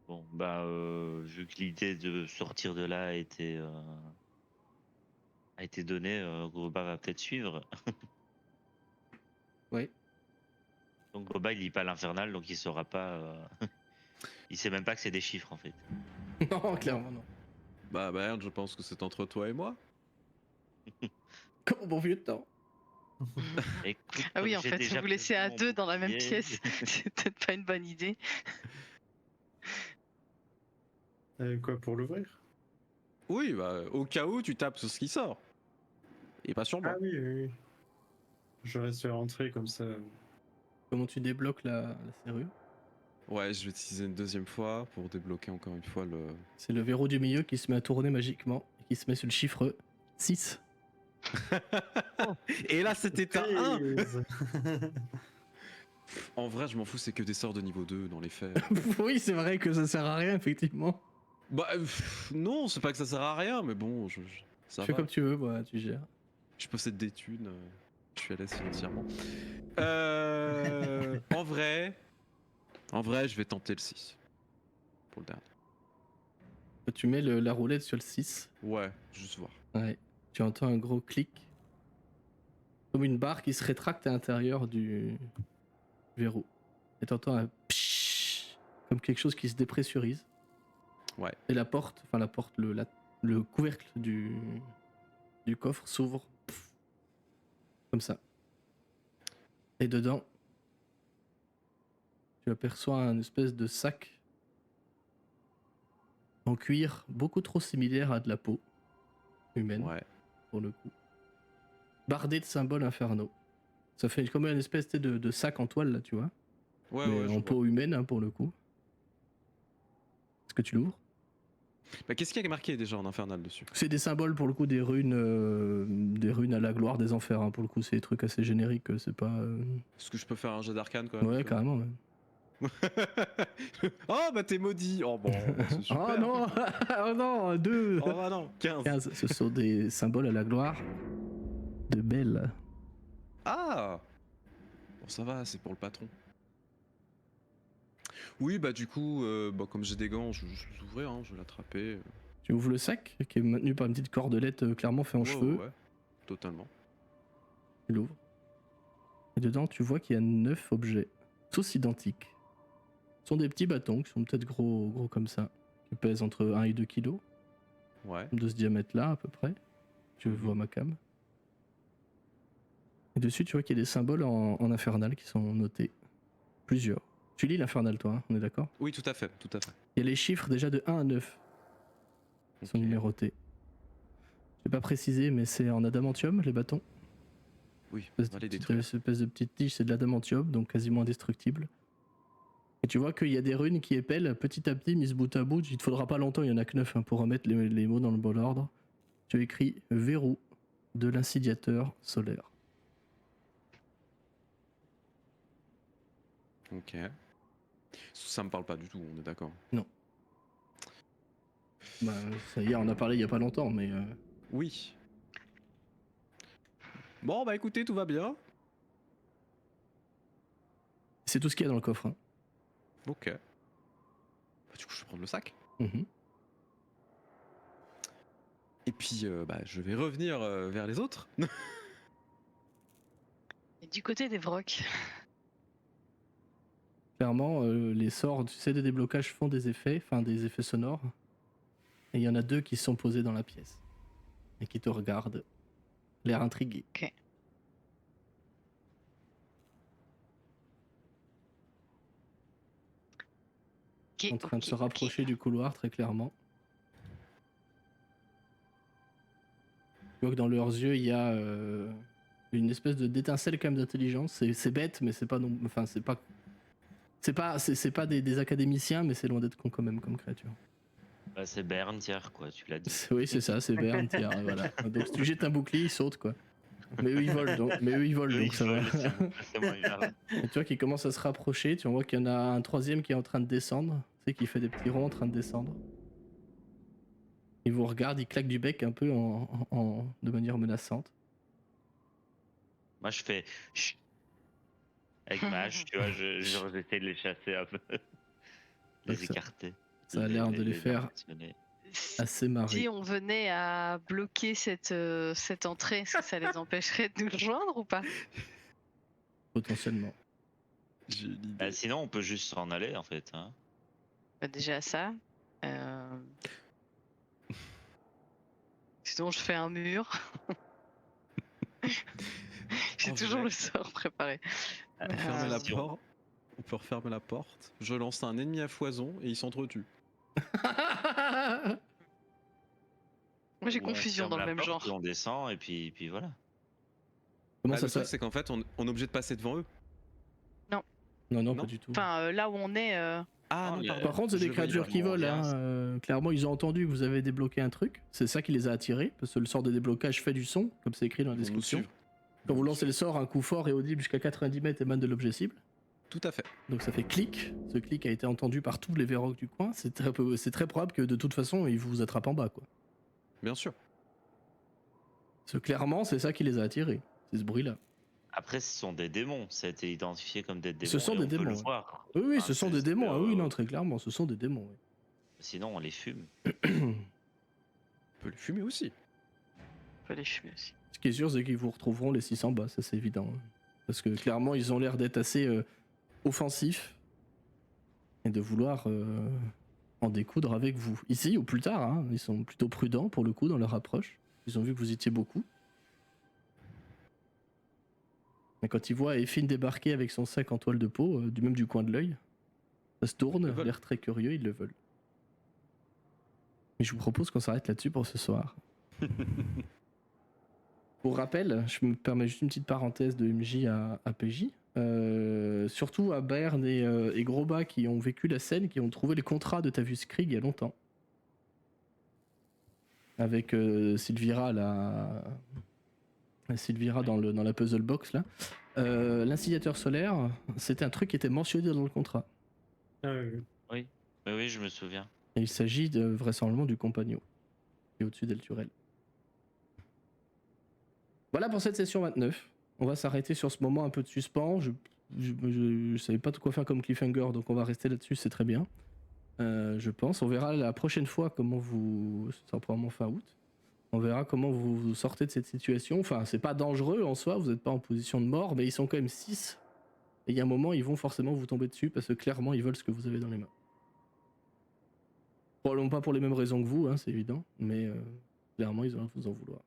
Bon, bah, vu que l'idée de sortir de là a été donnée, Groba va peut-être suivre. Ouais. Donc Groba, il lit pas l'infernal, donc il saura pas. Il sait même pas que c'est des chiffres en fait. Non, clairement non. Bah Bayern, je pense que c'est entre toi et moi. Comme au bon vieux temps. Écoute, Ah oui, comme en j'ai fait, déjà vous laisser à mon deux dans la même bouclier, pièce, c'est peut-être pas une bonne idée. Quoi, pour l'ouvrir? Oui, bah au cas où tu tapes sur ce qui sort. Et pas sur moi. Ah oui. Je reste rentré comme ça. Comment tu débloques la serrure? Ouais, je vais utiliser une deuxième fois pour débloquer encore une fois le. C'est le verrou du milieu qui se met à tourner magiquement et qui se met sur le chiffre 6. Et là, c'était un 1. Prise. En vrai, je m'en fous, c'est que des sorts de niveau 2 dans les faits. Oui, c'est vrai que ça sert à rien, effectivement. Bah, non, c'est pas que ça sert à rien, mais bon, ça Fais va. comme tu veux, voilà, tu gères. Je possède des thunes, je suis à l'aise financièrement. En vrai, je vais tenter le 6. Pour le dernier. Tu mets la roulette sur le 6. Ouais, juste voir. Ouais. Tu entends un gros clic. Comme une barre qui se rétracte à l'intérieur du verrou. Et t'entends un pshhh. comme quelque chose qui se dépressurise. Ouais. Et la porte, le couvercle du coffre s'ouvre. Comme ça. Et dedans, tu aperçois un espèce de sac en cuir beaucoup trop similaire à de la peau humaine, Ouais. pour le coup. Bardé de symboles infernaux. Ça fait comme une espèce de sac en toile, là, tu vois. Ouais, Mais ouais, je en vois. peau humaine, hein, pour le coup. Est-ce que tu l'ouvres? Bah, qu'est-ce qu'il y a marqué déjà en infernal dessus? C'est des symboles, pour le coup, des runes à la gloire des enfers, hein. Pour le coup, c'est des trucs assez génériques, c'est pas... Est-ce que je peux faire un jet d'arcane quand même? Ouais, tu vois carrément, ouais. Oh bah t'es maudit! Oh bon, c'est super! Oh non. Oh non, 2. Oh bah non! 15! 15, ce sont des symboles à la gloire de Belle. Ah! Bon ça va, c'est pour le patron. Oui bah du coup, comme j'ai des gants, je vais juste les ouvrir, hein, je vais l'attraper. Tu ouvres le sac, qui est maintenu par une petite cordelette clairement fait en Ouais, cheveux. ouais, totalement. Tu l'ouvres. Et dedans, tu vois qu'il y a 9 objets, tous identiques. Ce sont des petits bâtons qui sont peut-être gros comme ça, qui pèsent entre 1 et 2 kilos, Ouais. de ce diamètre-là à peu près. Tu vois ma cam. Et dessus, tu vois qu'il y a des symboles en infernal qui sont notés. Plusieurs. Tu lis l'infernal, toi, hein, on est d'accord? Oui, tout à fait, tout à fait. Il y a les chiffres déjà de 1 à 9 qui sont Ok. numérotés. Je vais pas préciser, mais c'est en adamantium, les bâtons. Oui, on Espèce va de les petite- détruire. espèce de petite tige, c'est de l'adamantium, donc quasiment indestructible. Et tu vois qu'il y a des runes qui épellent petit à petit, mises bout à bout. Il te faudra pas longtemps, il y en a que 9 hein, pour remettre les mots dans le bon ordre. Tu écris verrou de l'insidiateur solaire. Ok. Ça me parle pas du tout, on est d'accord. Bah, ça y est, on a parlé il y a pas longtemps, mais Oui. Bon bah écoutez, tout va bien. c'est tout ce qu'il y a dans le coffre. Hein. Ok. Bah, du coup, je vais prendre le sac. Mhm. Et puis, je vais revenir vers les autres. Et du côté des Vrocs, Clairement, les sorts, tu sais, des déblocages font des effets sonores. Et il y en a 2 qui sont posés dans la pièce. Et qui te regardent, l'air intrigué. En train de se rapprocher du couloir, très clairement. Tu vois que dans leurs yeux, il y a une espèce d'étincelle quand même d'intelligence. C'est bête, mais c'est pas non... Enfin, c'est pas des académiciens, mais c'est loin d'être con quand même comme créature. Bah, c'est Berntier, quoi, tu l'as dit. Oui, c'est ça, c'est Bern, tiens, voilà. Donc si tu jettes un bouclier, ils sautent, quoi. Mais eux, ils volent, donc, Eux, ça ils va. volent, c'est moins grave. Et tu vois qu'ils commencent à se rapprocher, tu vois qu'il y en a un troisième qui est en train de descendre, tu sais, qui fait des petits ronds en train de descendre. Il vous regarde, il claque du bec un peu de manière menaçante. Moi, je fais chut avec ma hache, tu vois, j'essaie de les chasser un peu, les Ça- écarter. Ça a l'air de les faire impressionner. assez marrer. si on venait à bloquer cette entrée, est-ce que ça les empêcherait de nous rejoindre ou pas? Potentiellement. J'ai une idée. Bah, sinon, on peut juste s'en aller, en fait. Hein. Bah, déjà ça. Sinon, je fais un mur. J'ai En toujours vrai. le sort préparé. On peut refermer la si on- porte. On peut refermer la porte. Je lance un ennemi à foison et ils s'entretuent. Moi, j'ai Ou on confusion ferme dans le la même porte, genre. et on descend, et puis voilà. Comment Le ça truc, c'est qu'en fait, on est obligé de passer devant eux. Non, Non. pas du tout. Enfin, là où on est. Ah Non, non, le- pardon. Par contre, c'est Je des créatures voyais qui vraiment volent. bien, Hein. Clairement, ils ont entendu que vous avez débloqué un truc. C'est ça qui les a attirés, parce que le sort de déblocage fait du son, comme c'est écrit dans la Ils vont nous description. suivre. Quand vous lancez le sort, un coup fort et audible jusqu'à 90 mètres émane de l'objet cible. Tout à fait. Donc ça fait clic. Ce clic a été entendu par tous les Verrocs du coin. C'est très probable que de toute façon, ils vous attrapent en bas, quoi. Bien sûr. Parce que clairement, c'est ça qui les a attirés. C'est ce bruit-là. Après, ce sont des démons. Ça a été identifié comme des démons. Ce sont et des on peut démons, le ouais. voir. Oui, Enfin, ce sont c'est- des démons. Ah oui, euh, non, très clairement, ce sont des démons. Oui. Sinon, on les fume. On peut les fumer aussi. On peut les fumer aussi. Ce qui est sûr, c'est qu'ils vous retrouveront les 600 bas, ça c'est évident. Hein. Parce que clairement, ils ont l'air d'être assez offensifs. et de vouloir en découdre avec vous. Ici ou plus tard, hein, ils sont plutôt prudents pour le coup dans leur approche. Ils ont vu que vous étiez beaucoup. Et quand ils voient Effine débarquer avec son sac en toile de peau, du coin de l'œil, ça se tourne, Ils le veulent. l'air très curieux, ils le veulent. Mais je vous propose qu'on s'arrête là-dessus pour ce soir. Pour rappel, je me permets juste une petite parenthèse de MJ à PJ. Surtout à Bairn et Grosbas qui ont vécu la scène, qui ont trouvé les contrats de Tavus Krieg il y a longtemps. Avec Sylvira, Sylvira dans la puzzle box là. L'incidiateur solaire, c'était un truc qui était mentionné dans le contrat. Ah, oui. Oui, je me souviens. Et il s'agit vraisemblablement du compagnon qui est au-dessus d'Elturel. Voilà pour cette session 29. On va s'arrêter sur ce moment un peu de suspens. Je savais pas de quoi faire comme cliffhanger, donc on va rester là-dessus, c'est très bien. Je pense. On verra la prochaine fois comment vous... Ce sera probablement fin août. On verra comment vous sortez de cette situation. Enfin, c'est pas dangereux en soi, vous n'êtes pas en position de mort, mais ils sont quand même 6. Et il y a un moment, ils vont forcément vous tomber dessus parce que clairement, ils veulent ce que vous avez dans les mains. Probablement pas pour les mêmes raisons que vous, hein, c'est évident, mais clairement, ils vont vous en vouloir.